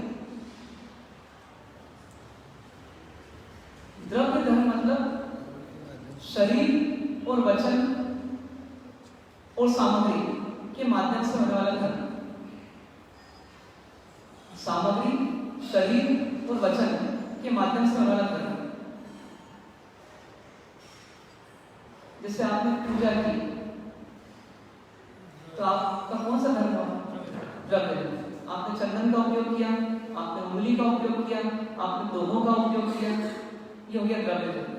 द्रव्य धर्म मतलब शरीर और वचन और सामग्री के माध्यम से होने वाला धर्म। सामग्री, शरीर और वचन के माध्यम से होने वाला धर्म। जैसे आपने पूजा की तो आपका कौन सा धर्म हुआ? द्रव्य धर्म। आपने चंदन का उपयोग किया, आपने उंगली का उपयोग किया, आपने दोनों का उपयोग किया, ये हो गया द्रव्य धर्म।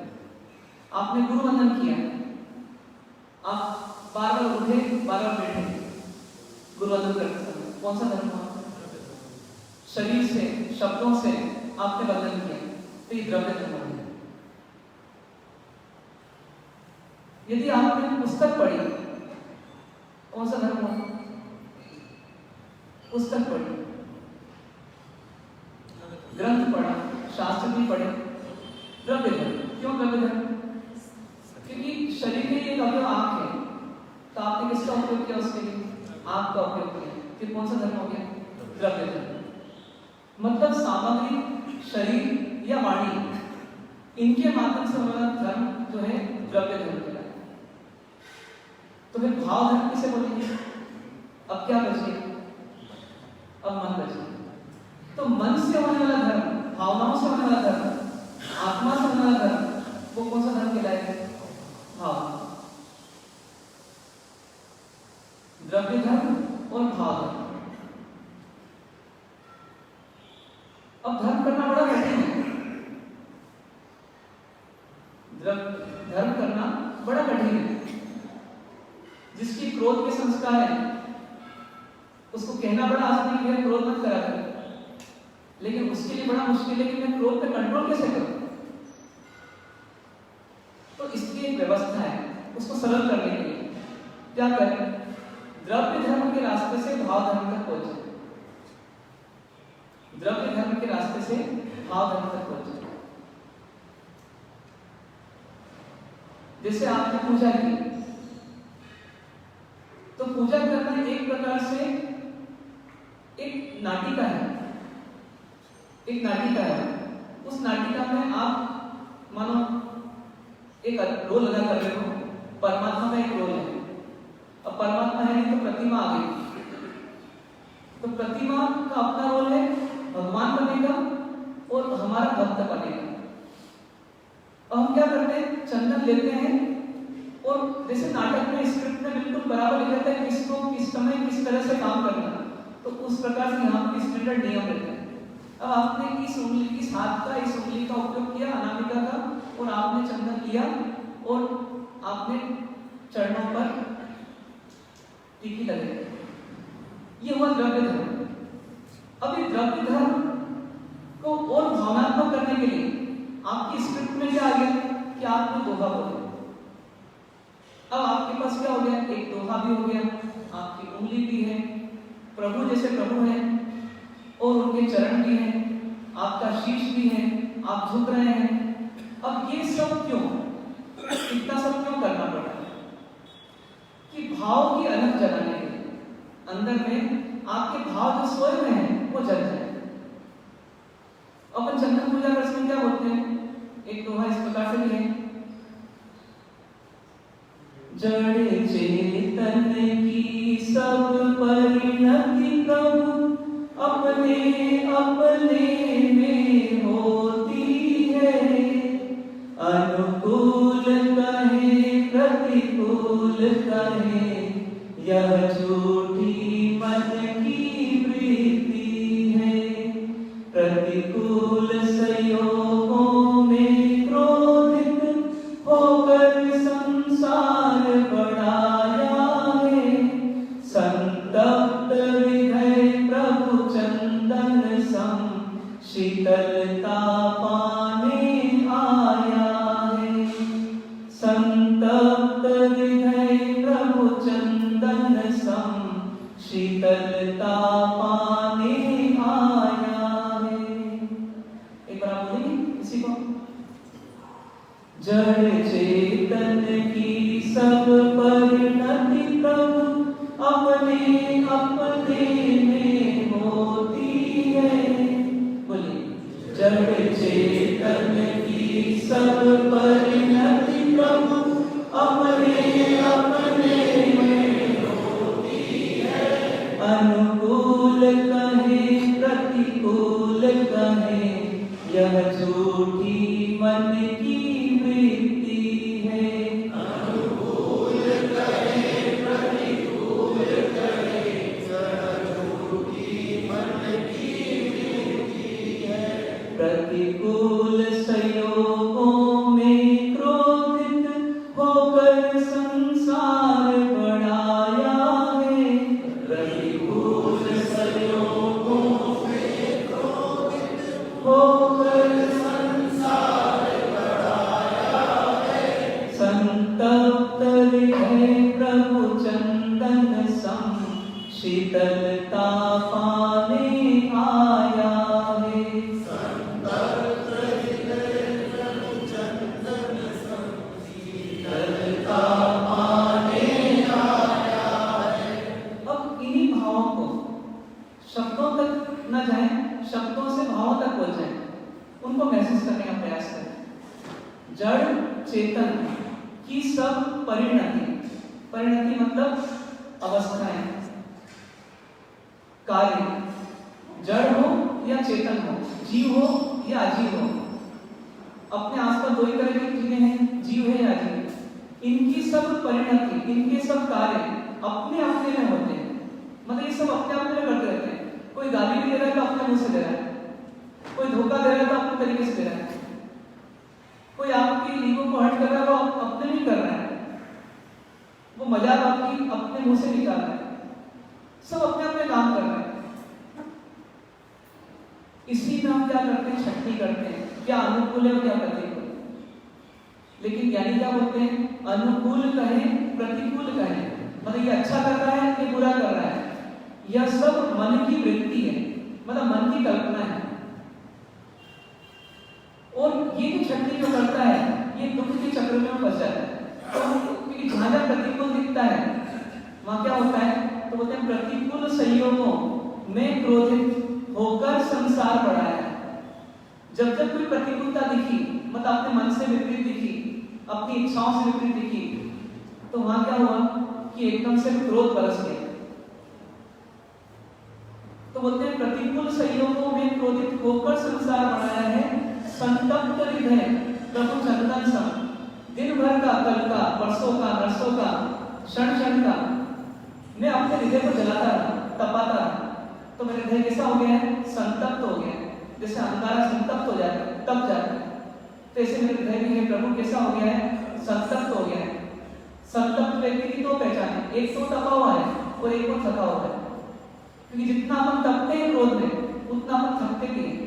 आपने गुरु वंदन किया, आप बार बार उठे, बार बार बैठे, गुरुवंदन करते समय कौन सा धर्म हुआ? शरीर से, शब्दों से आपने वंदन किया तो ये द्रव्य धर्म हो गया। यदि आपने पुस्तक पढ़ी, कौन सा धर्म हुआ? पुस्तक पढ़ी, ग्रंथ पढ़ा, शास्त्र भी पढ़े, द्रव्य धर्म। क्यों द्रव्य धर्म? क्योंकि शरीर में एक अवयव आंख है, तो आपने किसका उपयोग किया उसके लिए? आंख का उपयोग किया, फिर कौन सा धर्म हो गया? द्रव्य धर्म। मतलब सामग्री, शरीर या वाणी, इनके माध्यम से हमारा धर्म जो है द्रव्य धर्म कहलाता है। तो फिर भाव धर्म किसे बोलेंगे? अब क्या बचे? अब मन बचे। तो मन से होने वाला धर्म, भावनाओं से होने वाला धर्म, आत्मा से होने वाला धर्म, वो कौन सा धर्म कहलाएगा? भाव। द्रव्य धर्म और भाव धर्म। अब धर्म करना बड़ा कठिन है। धर्म करना बड़ा कठिन है। जिसकी क्रोध के संस्कार है उसको कहना बड़ा आसान है कि क्रोध मत करा कर, लेकिन उसके लिए बड़ा मुश्किल है कि मैं क्रोध पे कंट्रोल कैसे करूं। तो इसकी एक व्यवस्था है, उसको सरल करने के लिए क्या करें? द्रव्य धर्म के रास्ते से भाव धर्म तक पहुंचे। द्रव्य धर्म के रास्ते से भाव धर्म तक पहुंचे। जैसे आपने पूजा की, तो पूजा करना एक प्रकार से एक नाटिका है। एक नाटिका है। उस नाटिका में आप मानो एक रोल अदा कर रहे हो। परमात्मा का एक रोल है। अब परमात्मा है नहीं तो प्रतिमा आ गई। तो प्रतिमा का अपना रोल है, भगवान बनेगा और हमारा भक्त बनेगा। अब हम क्या करते हैं? चंदन लेते हैं और जैसे नाटक में स्क्रिप्ट में बिल्कुल बराबर लिखा रहता है किसको किस समय किस तरह से काम करना, तो उस प्रकार से यहाँ पर स्टैंडर्ड नियम रहता है। अब आपने इस उंगली, इस हाथ का, इस उंगली का उपयोग किया अनामिका का, और आपने चंदन लिया और आपने चरणों पर टीकी लगाई। ये हुआ द्रव्य धर्म। अब ये द्रव्य धर्म को और भावनात्मक करने के लिए आपकी स्क्रिप्ट में क्या आ गया कि आपने दोहा बोला। अब आपके पास क्या हो गया? एक दोहा भी हो गया, आपकी उंगली भी है, प्रभु जैसे प्रभु है और उनके चरण भी हैं, आपका शीश भी है, आप झुक रहे हैं। अब ये सब क्यों? इतना सब क्यों करना पड़ा? कि भाव की अलग जगाने के लिए, अंदर में आपके भाव जो सोए हुए हैं वो जग जाए। अपन चंदन पूजा का समय क्या बोलते हैं? एक दोहा इस प्रकार से भी है, जड़ चेतन की सब परिणति प्रभु अपने अपने में होती है। अनुकूल कहे प्रतिकूल कहे यह झूठी मन की वृत्ति है। प्रतिकूल संयोगों में क्रोधित होकर संसार बढ़ाया है। संतप्त हृदय प्रभु चंदन सम शीतलता पाने आया है। संतप्त हृदय प्रभु चंदन सम शीतलता पाने आया है। एक बार आप बोलेंगे इसी को, जड़ चेतन की सब परिणति प्रभु अपने अपने में होती है। बोलिए, जड़ चेतन की सब परिणति प्रभु अपने अपने में होती है। अनुकूल कहे प्रतिकूल कहे यह झूठी मन की वृत्ति है। अनुकूल कहे प्रतिकूल कहे यह झूठी मन की वृत्ति है। प्रतिकूल संयोगों में क्रोधित होकर संसार बढ़ाया है। है प्रभु चंदन सम शीतलता पाने आया है। अब इन्हीं भावों को शब्दों तक न जाए, शब्दों से भावों तक पहुंच जाए, उनको महसूस करने का प्रयास करें। जड़ चेतन की सब परिणति, परिणति मतलब अवस्थाएं, कार्य, जड़ हो या चेतन हो, जीव हो या अजीव हो, अपने आसपास दो ही तरह की चीजें हैं, जीव है या अजीव। इनकी सब परिणति, इनके सब कार्य अपने अपने में होते हैं, मतलब ये सब अपने अपने में करते रहते हैं। कोई गाली भी दे रहा है तो अपने मुंह से दे रहा है, कोई धोखा दे रहा है तो अपने तरीके से दे रहा है, कोई आपकी ईगो को हर्ट कर रहा है वो अपने भी कर रहा है, वो मजाक आपकी अपने मुंह से निकाल रहा है, सब अपने अपने काम कर रहे हैं। इसी में हम क्या करते हैं, शक्ति करते हैं, क्या अनुकूल है और क्या प्रतिकूल। लेकिन ज्ञानी क्या बोलते हैं, अनुकूल कहें प्रतिकूल कहें, मतलब ये अच्छा कर रहा है ये बुरा कर रहा है, यह सब मन की वृत्ति है, मतलब मन की कल्पना है। और ये जो शक्ति जो करता है ये दुख के चक्र में फंस जाता है। तो जहां जहां प्रतिकूल दिखता है वहां क्या होता है, तो बोलते हैं प्रतिकूल संयोगों में क्रोधित होकर संसार बढ़ा है। जब जब कोई प्रतिकूलता दिखी, मतलब अपने मन से विपरीत दिखी, अपनी इच्छाओं से विपरीत दिखी, तो वहां क्या हुआ कि एकदम से क्रोध बरस गया। तो बोलते हैं प्रतिकूल संयोगों में क्रोधित होकर संसार बढ़ाया है, संतप्त हृदय प्रभु चंदन सम। दिन भर का, कल का, परसों का, नरसों का, क्षण क्षण का मैं अपने हृदय को जलाता रहा, तपाता रहा, तो मेरा हृदय कैसा हो गया है, संतप्त हो गया है। जैसे अंगारा संतप्त हो जाता है, तप जाता है, तो ऐसे मेरे हृदय भी है प्रभु कैसा हो गया है, संतप्त हो गया है। संतप्त व्यक्ति की दो पहचान है, एक तो तपा हुआ है और एक को थका हुआ है। क्योंकि जितना अपन तपते हैं क्रोध में उतना अपन थकते भी हैं।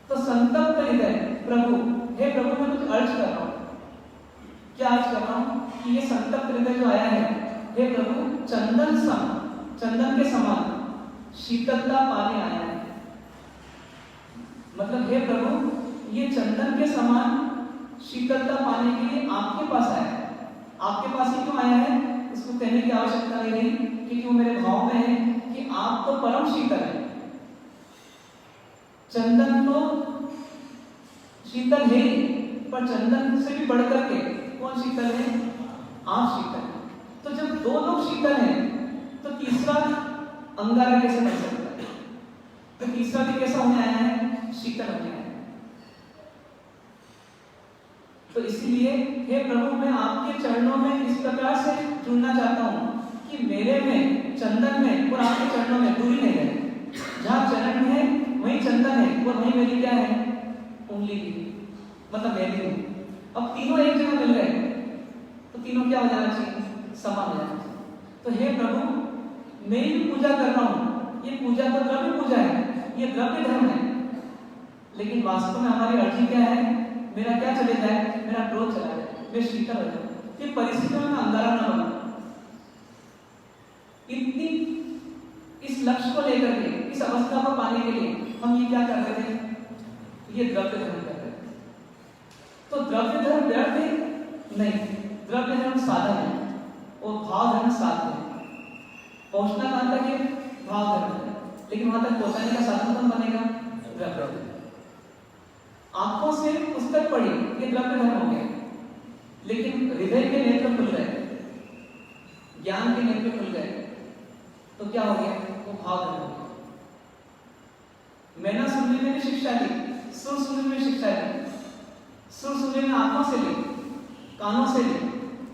तो संतप्त हृदय प्रभु, हे प्रभु मैं कुछ अर्ज कर रहा हूं। क्या अर्ज कर रहा हूं कि ये संतप्त हृदय जो आया है, हे प्रभु चंदन सम, चंदन के समान शीतलता पाने आया है। मतलब हे प्रभु ये चंदन के समान शीतलता पाने के लिए आपके पास आया है। आपके पास ही क्यों आया है, उसको कहने की आवश्यकता नहीं रही, क्योंकि वो मेरे भाव में है कि आप तो परम शीतल है। चंदन तो शीतल है ही, पर चंदन से भी बढ़कर के कौन शीतल है, आप शीतल है। तो जब दो लोग शीतल हैं तो तीसरा अंगारा कैसे बन सकता है, तो तीसरा भी कैसा होने आया है, शीतल होने आया है। तो इसलिए हे प्रभु मैं आपके चरणों में इस प्रकार से जुड़ना चाहता हूं कि मेरे में, चंदन में और आपके चरणों में दूरी नहीं है। जहां चरण है वहीं चंदन है और वहीं मेरी क्या है, उंगली की, मतलब मैं भी हूं। अब तीनों एक जगह मिल गए तो तीनों क्या हो जाना चाहिए, समान हो जाना चाहिए। तो हे प्रभु मैं भी पूजा कर रहा हूं, ये पूजा तो द्रव्य पूजा है, ये द्रव्य धर्म है, लेकिन वास्तव में हमारी अर्जी क्या है, मेरा क्या चले जाए, मेरा क्रोध चला जाए, मैं शीतल हो जाऊं, ये परिस्थितियों में अंगारा ना बनूं। इतनी इस लक्ष्य को लेकर के, इस अवस्था को पाने के लिए हम ये क्या कर रहे थे, ये द्रव्य धर्म कर रहे थे। तो द्रव्य धर्म व्यर्थ है नहीं, द्रव्य धर्म साधन है और भाव धर्म साधन है। पहुंचना कहां तक है, भाव धर्म है, लेकिन वहां तक पहुंचाने का साधन कौन बनेगा, द्रव्य। आंखों से पुस्तक पढ़ी, ये द्रव्य धर्म हो गया, लेकिन हृदय के नेत्र खुल गए, ज्ञान के नेत्र खुल गए, तो क्या हो गया, वो भाव धर्म हो गया। मैंने सुनने में भी शिक्षा ली, सुर सुनने में शिक्षा ली, सुर सुनने में आंखों से ली, कानों से ली,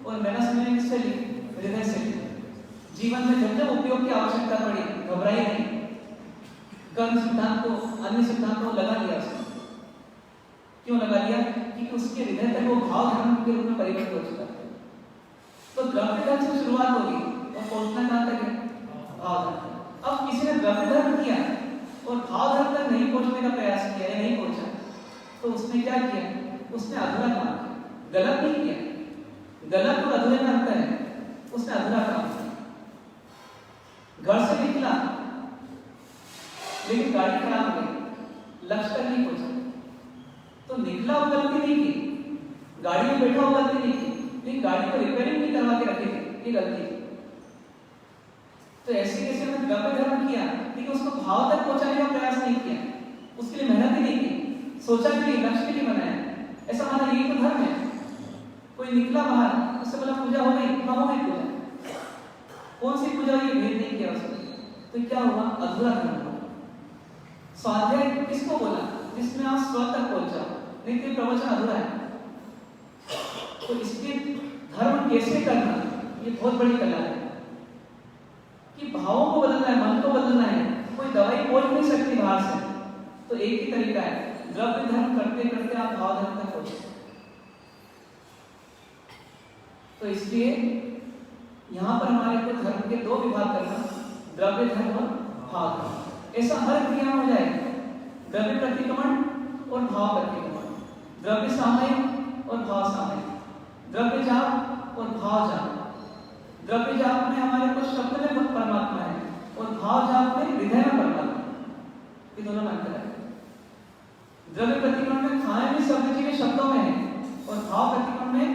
और मैंने सुनने में किससे ली, हृदय से ली। जीवन में जब जब उपयोग की आवश्यकता पड़ी, घबराई नहीं, कर्म सिद्धांत को, अन्य सिद्धांत को लगा लिया उसने। क्यों लगा लिया, क्योंकि उसके हृदय तक वो भाव धर्म के रूप में परिवर्तित हो चुका है। तो द्रव्य धर्म से शुरुआत होगी और पहुंचना कहां तक है, भाव धर्म। अब किसी ने द्रव्य धर्म किया और भाव धर्म तक नहीं पहुंचने का प्रयास किया या नहीं पहुंचा, तो उसने क्या किया, उसने अधूरा काम किया, गलत नहीं किया, गलत और अधूरे में अंतर है, उसने अधूरा काम किया। घर से निकला लेकिन गाड़ी खराब हो गई, लक्ष्य तक नहीं पहुंचा, तो निकला वो गलती नहीं की, गाड़ी में बैठा वो गलती नहीं की, लेकिन गाड़ी को रिपेयरिंग नहीं करवा के रखी थी, ये गलती थी। तो ऐसे कैसे मैंने द्रव्य धर्म किया, लेकिन उसको भाव तक पहुंचाने का प्रयास नहीं किया, उसके लिए मेहनत ही नहीं की, सोचा भी नहीं, लक्ष्य भी नहीं बनाया, ऐसा माना यही तो धर्म है। कोई निकला बाहर, उससे बोला पूजा हो गई, हो गई पूजा, कौन सी पूजा हुई भेद नहीं किया उसने, तो क्या हुआ? अधूरा धर्म हुआ। स्वाध्याय किसको बोला? जिसमें आप स्व तक पहुंच जाओ, नहीं तो प्रवचन अधूरा है। तो इसलिए धर्म कैसे करना, ये बहुत बड़ी कला है कि भावों को बदलना है, मन को बदलना है, कोई दवाई बोल नहीं सकती बाहर से, तो एक ही तरीका है, द्रव्य धर्म करते करते आप भाव धर्म तक पहुंचे। तो इसलिए यहां पर हमारे को धर्म के दो विभाग करना, द्रव्य धर्म और भाव धर्म। ऐसा हर क्रिया हो जाए, द्रव्य प्रतिक्रमण और भाव प्रतिक्रमण, द्रव्य सामयिक और भाव सामयिक, द्रव्य जाप और भाव जाप। द्रव्य जाप में हमारे को शब्द में परमात्मा है और भाव जाप में हृदय में परमात्मा, ये दोनों में अंतर है। द्रव्य प्रतिक्रमण में खाए भी शब्द जी के शब्दों में है और भाव प्रतिक्रमण में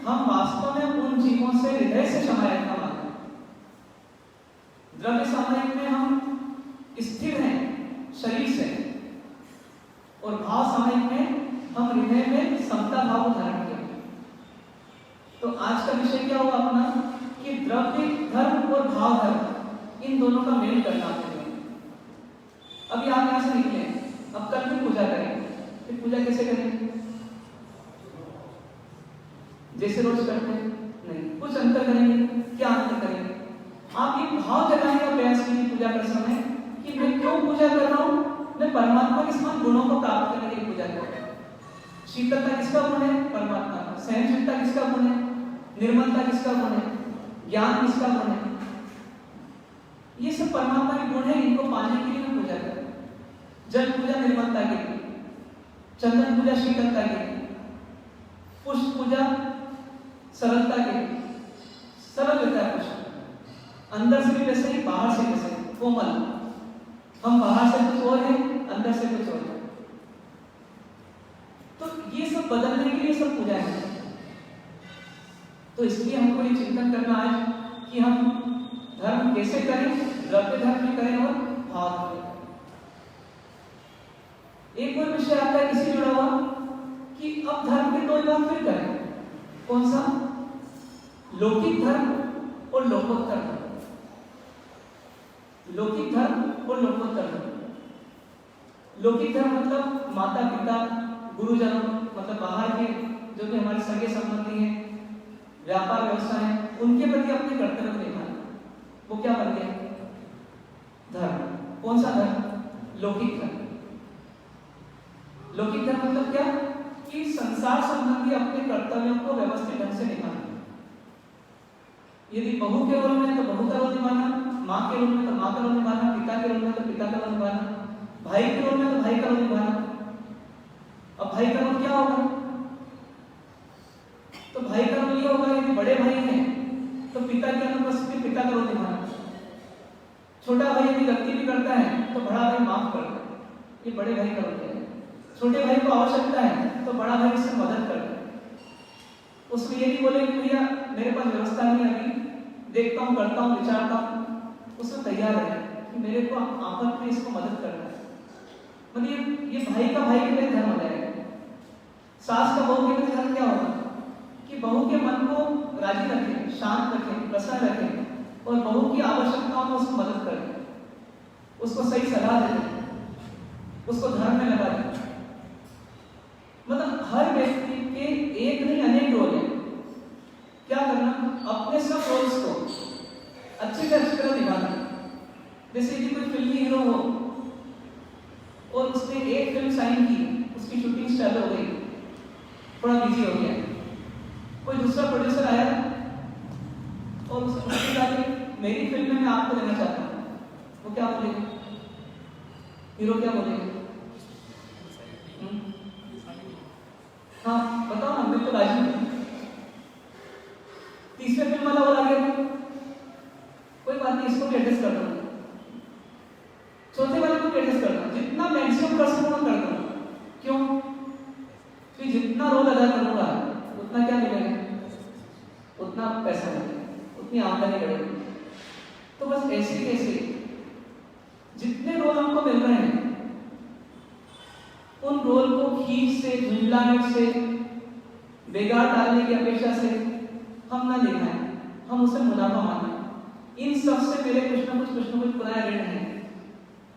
हम वास्तव में उन जीवों से हृदय से समायित का मानते हैं। द्रव्य सामयिक में हम स्थिर हैं शरीर से और भाव सामयिक में हम हृदय में समता भाव को धारण किया। तो आज का विषय क्या होगा अपना कि द्रव्य धर्म और भाव धर्म, इन दोनों का मेल करना है। अभी आप यहां से निकले, अब कल भी पूजा करेंगे, फिर पूजा कैसे करेंगे? जैसे रोज करते हैं? नहीं, कुछ अंतर करेंगे। क्या अंतर करेंगे? आप ये भाव जगाने का प्रयास कीजिए पूजा कर समय कि मैं क्यों पूजा कर रहा हूं, मैं परमात्मा के समान गुणों को प्राप्त करने के लिए पूजा कर रहा हूं। शीतलता किसका गुण है? परमात्मा का। सहनशीलता किसका गुण है? निर्मलता किसका गुण है? ज्ञान किसका गुण है? ये सब परमात्मा के गुण है, इनको पाने के लिए मैं पूजा कर रहा हूं। जल पूजा निर्मलता के लिए, चंदन पूजा शीतलता के लिए, पुष्प पूजा सरलता के लिए। सरल रहता है पुष्प, अंदर से भी वैसे ही, बाहर से वैसे ही, कोमल। हम बाहर से कुछ और है, अंदर से कुछ और है। तो ये सब बदलने के लिए सब पूजा है। तो इसलिए हमको ये चिंतन करना आज कि हम धर्म कैसे करें, द्रव्य धर्म भी करें और भाव धर्म। एक और विषय आता है इसी जुड़ा हुआ कि अब धर्म के दो विभाग फिर करें। कौन सा? लौकिक धर्म और लोकोत्तर धर्म। लौकिक धर्म और लोकोत्तर धर्म। लौकिक धर्म मतलब माता पिता गुरुजनों, मतलब बाहर के जो भी हमारे सगे संबंधी हैं, व्यापार व्यवसाय है, उनके प्रति अपने कर्तव्य निभाना, वो क्या बन गया? धर्म। कौन सा धर्म? लौकिक धर्म। लौकिक धर्म मतलब क्या कि संसार संबंधी अपने कर्तव्यों को व्यवस्थित ढंग से निभाना। यदि बहू के रोल में तो बहू का रोल निभाना, माँ के रोल में तो माँ का रोल निभाना, पिता के रोल में तो पिता का रोल निभाना, भाई के रोल में तो भाई का रोल निभाना। अब भाई का रोल क्या होगा? तो भाई का रोल ये होगा यदि बड़े भाई हैं तो पिता की अनुपस्थिति पिता का रोल निभाना। छोटा भाई यदि गलती भी करता है तो बड़ा भाई माफ करता है, ये बड़े भाई का रोल है। छोटे भाई को आवश्यकता है तो बड़ा भाई उससे मदद करता है। उसमें ये नहीं बोले कि भैया मेरे पास व्यवस्था नहीं, अभी देखता हूँ, करता हूँ, विचारता हूँ। उसमें तैयार है कि मेरे को आफत में इसको मदद करना है। मतलब ये भाई का भाई के लिए धर्म हो जाएगा। सास का बहू के लिए धर्म क्या होगा कि बहू के मन को राजी रखें, शांत रखें, प्रसन्न रखें और बहू की आवश्यकताओं में उसको मदद करें, उसको सही सलाह दें, उसको धर्म में लगा दें। मतलब हर व्यक्ति के एक नहीं अनेक रोल है। क्या करना? अपने सब रोल्स को अच्छी तरह निभाना। जैसे कि कोई फिल्मी हीरो हो और उसने एक फिल्म साइन की, उसकी शूटिंग स्टार्ट हो गई, थोड़ा बिजी हो गया, कोई दूसरा प्रोड्यूसर आया और उसने कहा कि मेरी फिल्म में मैं आपको देना चाहता हूँ, वो क्या बोलेगा? हीरो क्या बोलेगा? हाँ बताओ ना, बिल्कुल राजी हूँ। तीसरे फिल्म वाला और आ गया, कोई बात नहीं, इसको भी एडजस्ट कर दूंगा, चौथे वाले को भी एडजस्ट कर दूंगा, जितना मैक्सिमम कर सकूंगा कर दूंगा। क्यों? कि जितना रोल अदा करूंगा उतना क्या मिलेगा, उतना पैसा मिलेगा, उतनी आमदनी बढ़ेगी। तो बस ऐसे कैसे जितने रोल हमको मिल रहे हैं उन रोल को खींच से, झुंझलाहट से, बेगार डालने की अपेक्षा से हम ना लेना है, हम उसे मुनाफा माने। इन सब से मेरे कुछ ना कुछ पुराने ऋण है।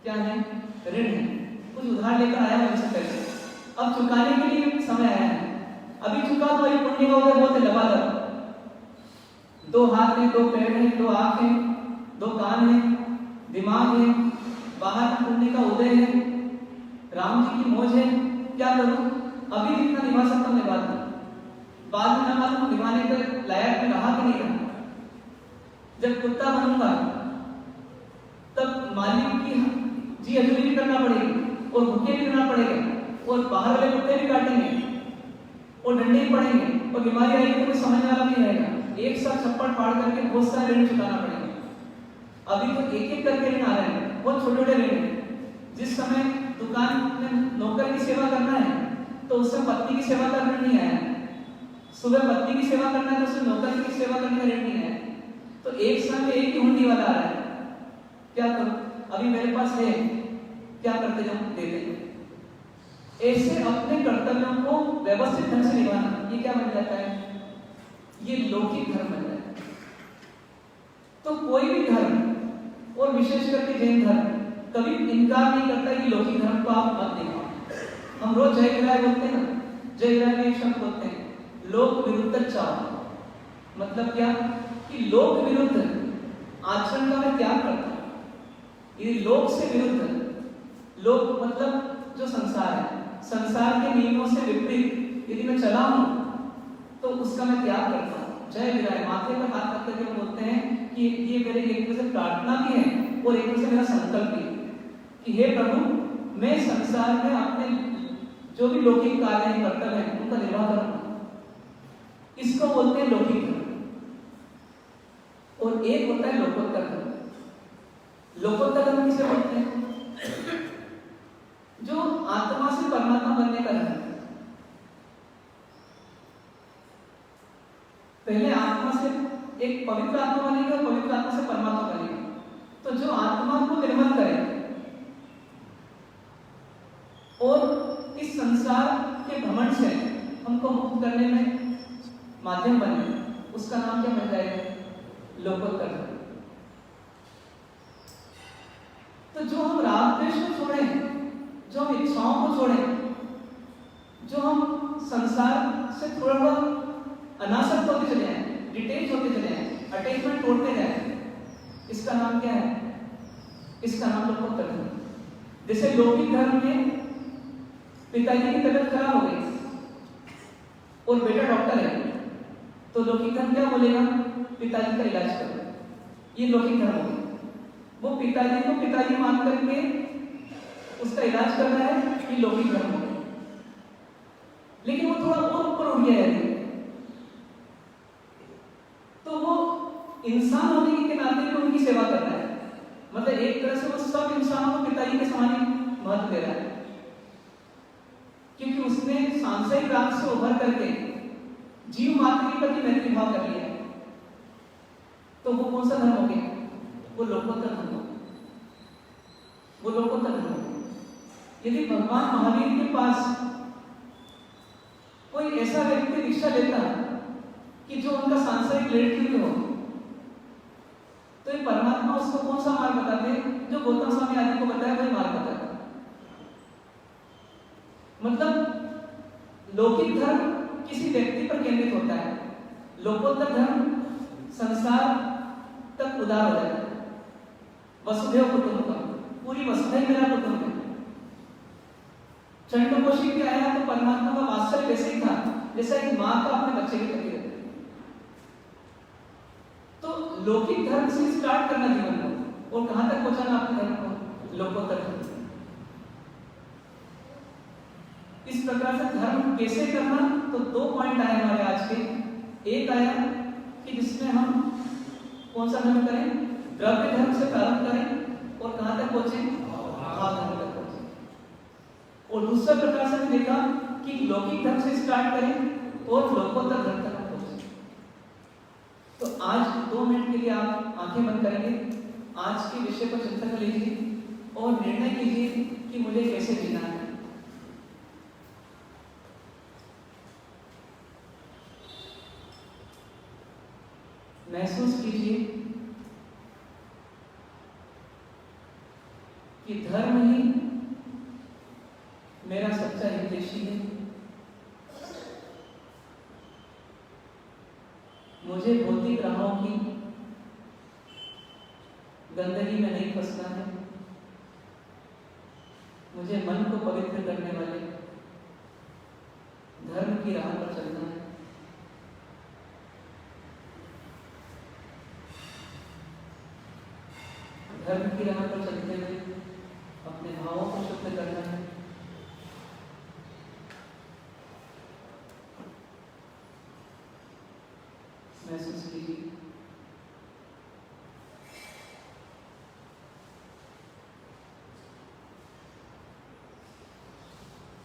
क्या है? ऋण है। कुछ उधार लेकर आया है उनसे पैसे, अब चुकाने के लिए समय आया है। अभी चुका तो ये पुण्य का उदय बहुत लबालब, 2 हाथ है, 2 पैर है, 2 आंख है, 2 कान है, दिमाग है, बाहर पुण्य का उदय है, राम जी की मौज है। क्या करूं? अभी जितना निभा सकता हूं निभा दूं, बाद में ना मालूम निभाने के लायक में रहा कि नहीं रहा। जब कुत्ता बनूंगा तब मालिक की जी हजूरी भी करना पड़ेगी और भूखे भी रहना पड़ेगा और बाहर वाले कुत्ते भी काटेंगे और डंडे भी पड़ेंगे और बीमारी आएगी तो कोई समझने वाला नहीं रहेगा। एक साथ छप्पड़ फाड़ करके बहुत सारे ऋण चुकाना पड़ेगा। अभी तो एक एक करके ऋण आ रहे हैं, बहुत छोटे छोटे ऋण हैं। जिस समय दुकान में नौकर की सेवा करना है तो उससे पत्नी की सेवा का ऋण नहीं आया, सुबह पत्नी की सेवा करना है तो उससे नौकर की सेवा करने का ऋण नहीं आया। तो एक समय एक ही हुंडी वाला आ रहा है। क्या करूं? अभी मेरे पास है, क्या करते जाऊं? देते जाऊं। ऐसे अपने कर्तव्यों को व्यवस्थित ढंग से निभाना, ये क्या बन जाता है? ये लौकिक धर्म बन जाता है। तो कोई भी धर्म और विशेष करके जैन धर्म कभी इनकार नहीं करता कि लौकिक धर्म को आप मत देखो। हम रोज जय विराय बोलते हैं ना, जय विराय में एक शब्द बोलते हैं, लोक विरुद्ध चाव। मतलब क्या? कि लोक विरुद्ध आचरण का मैं त्याग करता हूं। ये लोक से विरुद्ध, लोक मतलब जो संसार है, संसार के नियमों से विपरीत यदि मैं चला हूं तो उसका मैं त्याग करता हूं। जय विराय माथे पर हाथ रख करके बोलते हैं कि ये मेरे एक तरह से प्रार्थना भी है और एक तरह से मेरा संकल्प भी है कि हे प्रभु, मैं संसार में अपने जो भी लौकिक कार्य हैं, कर्तव्य हैं, उनका निर्वाह करूंगा। इसको बोलते हैं लौकिक धर्म। और एक होता है लोकोत्तर धर्म। लोकोत्तर धर्म किसे बोलते हैं? जो आत्मा से परमात्मा बनने का धर्म। पहले आत्मा से एक पवित्र आत्मा बनेगी और पवित्र आत्मा से परमात्मा बनेगी। तो जो आत्मा को निर्मल करे और इस संसार के भ्रमण से हमको मुक्त करने में माध्यम बने, उसका नाम क्या बन जाएगा? लोकोत्तर धर्म। तो जो हम राग द्वेष को छोड़ें, जो हम इच्छाओं को छोड़ें, जो हम संसार से थोड़ा अनासक्त होते चले जाएं, डिटेच होते चले जाएं, अटैचमेंट तोड़ते जाएं, इसका नाम क्या है? इसका नाम लोकोत्तर धर्म। जैसे लौकिक धर्म में पिताजी की तबीयत खराब हो गई और बेटा डॉक्टर है, तो लौकिक धर्म क्या बोलेगा? पिताजी का इलाज करो। ये लौकिक धर्म हो गया। वो पिताजी को पिताजी मान करके उसका इलाज कर रहा है, ये लौकिक धर्म हो गया। लेकिन वो थोड़ा और ऊपर उठ गया है तो वो इंसान होने के नाते भी उनकी सेवा कर रहा है। मतलब एक तरह से वो सब इंसानों को पिताजी के समान ही महत्व दे रहा है, क्योंकि उसने सांसारिक राग से उभर करके जीव मात्र के प्रति मैत्री भाव कर लिया। तो वो कौन सा धर्म हो गया? वो लोकोत्तर धर्म हो गया। वो लोकोत्तर धर्म हो गया। यदि भगवान महावीर के पास कोई ऐसा व्यक्ति दीक्षा लेता कि जो उनका सांसारिक रिलेटिव हो, तो ये परमात्मा उसको कौन सा मार्ग बताते? जो गौतम स्वामी आदि को बताया वही मार्ग बताता। मतलब लौकिक धर्म किसी व्यक्ति पर केंद्रित होता है, लोकोत्तर धर्म संसार तक उदार हो जाता है। वसुधैव कुटुंबकम, पूरी वसुधै मेरा कुटुंब है। चंडकोशी के आया तो परमात्मा का वात्सल्य वैसे ही था जैसा एक माँ का अपने बच्चे के प्रति रहता है। तो लौकिक धर्म से स्टार्ट करना जीवन को और कहां तक पहुंचाना अपने धर्म को? लोकोत्तर धर्म। इस प्रकार से धर्म कैसे करना? तो 2 पॉइंट आए हमारे आज के। एक आया कि जिसमें हम कौन सा धर्म करें, द्रव्य धर्म से प्रारंभ करें और कहां तक पहुंचे, भाव धर्म तक पहुंचे। और दूसरा प्रकार से हमने देखा कि लौकिक धर्म से स्टार्ट करें और लोकोत्तर धर्म तक पहुंचे। तो आज 2 मिनट के लिए आप आंखें बंद करेंगे, आज के विषय पर चिंतन कर लीजिए और निर्णय कीजिए कि मुझे कैसे जीना है। महसूस कीजिए कि धर्म ही मेरा सच्चा हितैषी है। मुझे भौतिक राहों की गंदगी में नहीं फंसना है। मुझे मन को पवित्र करने वाले धर्म की राह पर चलना है। धर्म की राह पर चलते हुए अपने भावों को शुद्ध करना है। महसूस कीजिए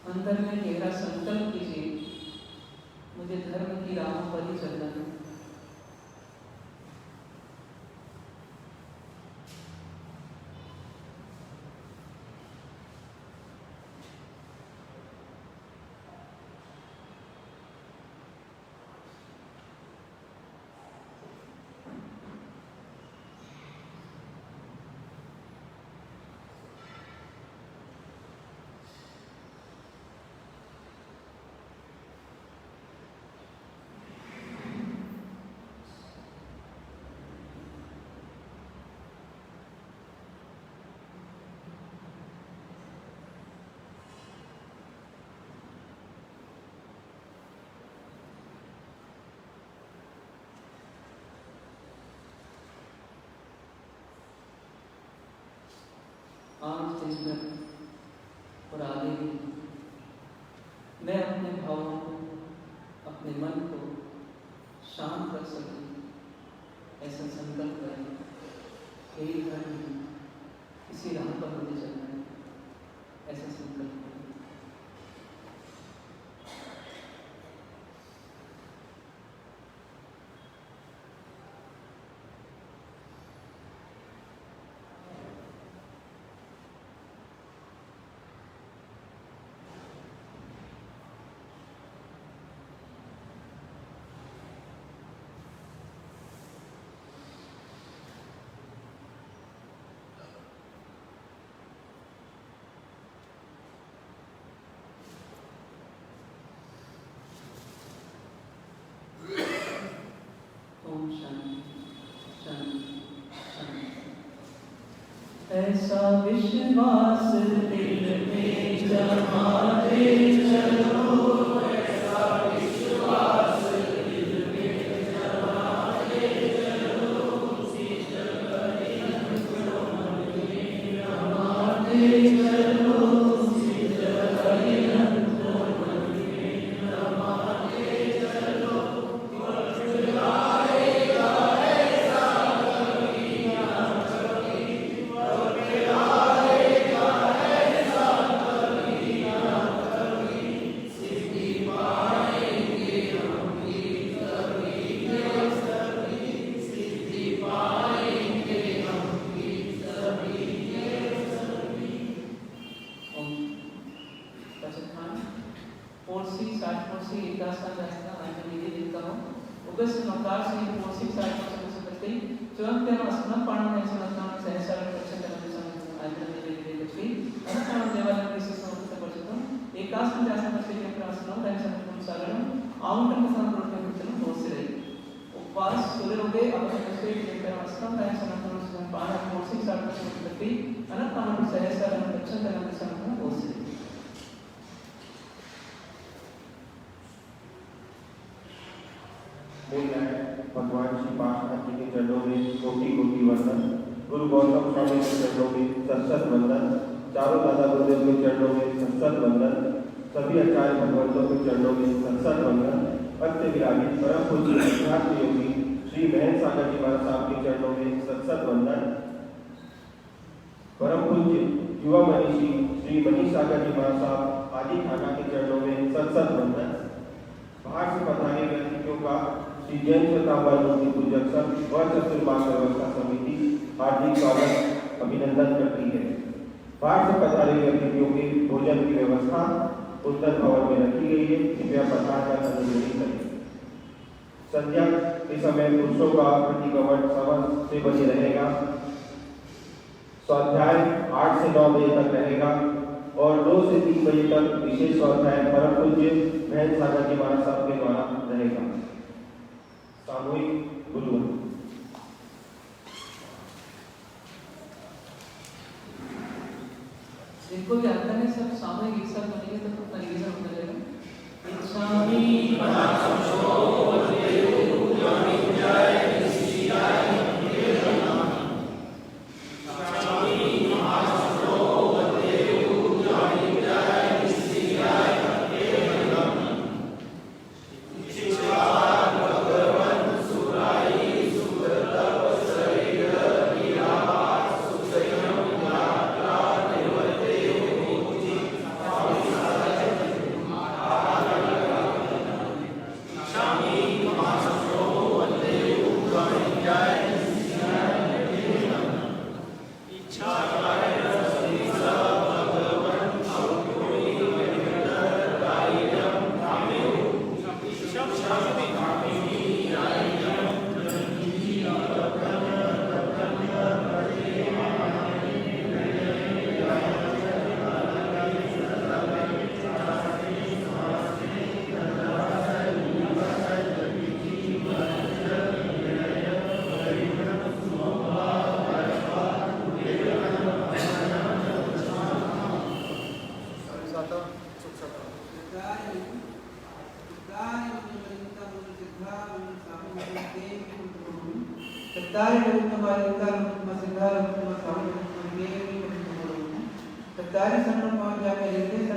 अंदर में गहरा संकल्प कीजिए, मुझे धर्म की राह पर ही चलना है। आज दिन भर और आगे भी मैं अपने भावों को, अपने मन को शांत रख सकूं, ऐसा संकल्प करें। यही धर्म है, इसी राह पर मुझे चलना है, ऐसा संकल्प करें। ऐसा विश्वास दिल में जमाते चलो, ऐसा विश्वास दिल में जमाते चलो, उसी जगह हमको मन में रमाते चलो, उसी जगह हमको मन में रमाते चलो। भगवान श्री पार्श्वनाथ जी के चरणों में कोटि कोटि वंदन। गुरु गौतम स्वामी के चरणों में सत्सत वंदन। चारों दादा गुरुदेव के चरणों में सत्सत वंदन। सभी आचार्य भगवंतों के चरणों में सत्सत वंदन। भक्त विरागी परम पूज्य अध्यात्म योगी श्री श्री महेंद्र सागर जी महाराज साहब के चरणों में सत्सत वंदन। परम पूज्य युवा मनीषी श्री मनीष सागर जी महाराज साहब आदि थाना के चरणों में सत्सत वंदन। बाहर से पधारे व्यक्तियों का श्री जैन श्वेतांबर मूर्ति पूजक संघ व चतुर्मास व्यवस्था समिति हार्दिक स्वागत अभिनंदन करती है। बाहर से पधारे व्यक्तियों के भोजन की व्यवस्था उत्तर भवन में रखी गई है, कृपया पधार कर अनुमति करें। संध्या के समय पुरुषों का प्रतिकवट सवन से बजे रहेगा। स्वाध्याय 8 से 9 बजे तक रहेगा और 2 से 3 बजे तक विशेष स्वाध्याय परम पूज्य महेंद्र सागर जी महाराज साहब के द्वारा रहेगा। सामूहिक गुरुवन। जिनको भी आता है सब सामूहिक एक साथ बनेंगे तो अपना निवेदन होता जाएगा। Dari sana mau jaga diri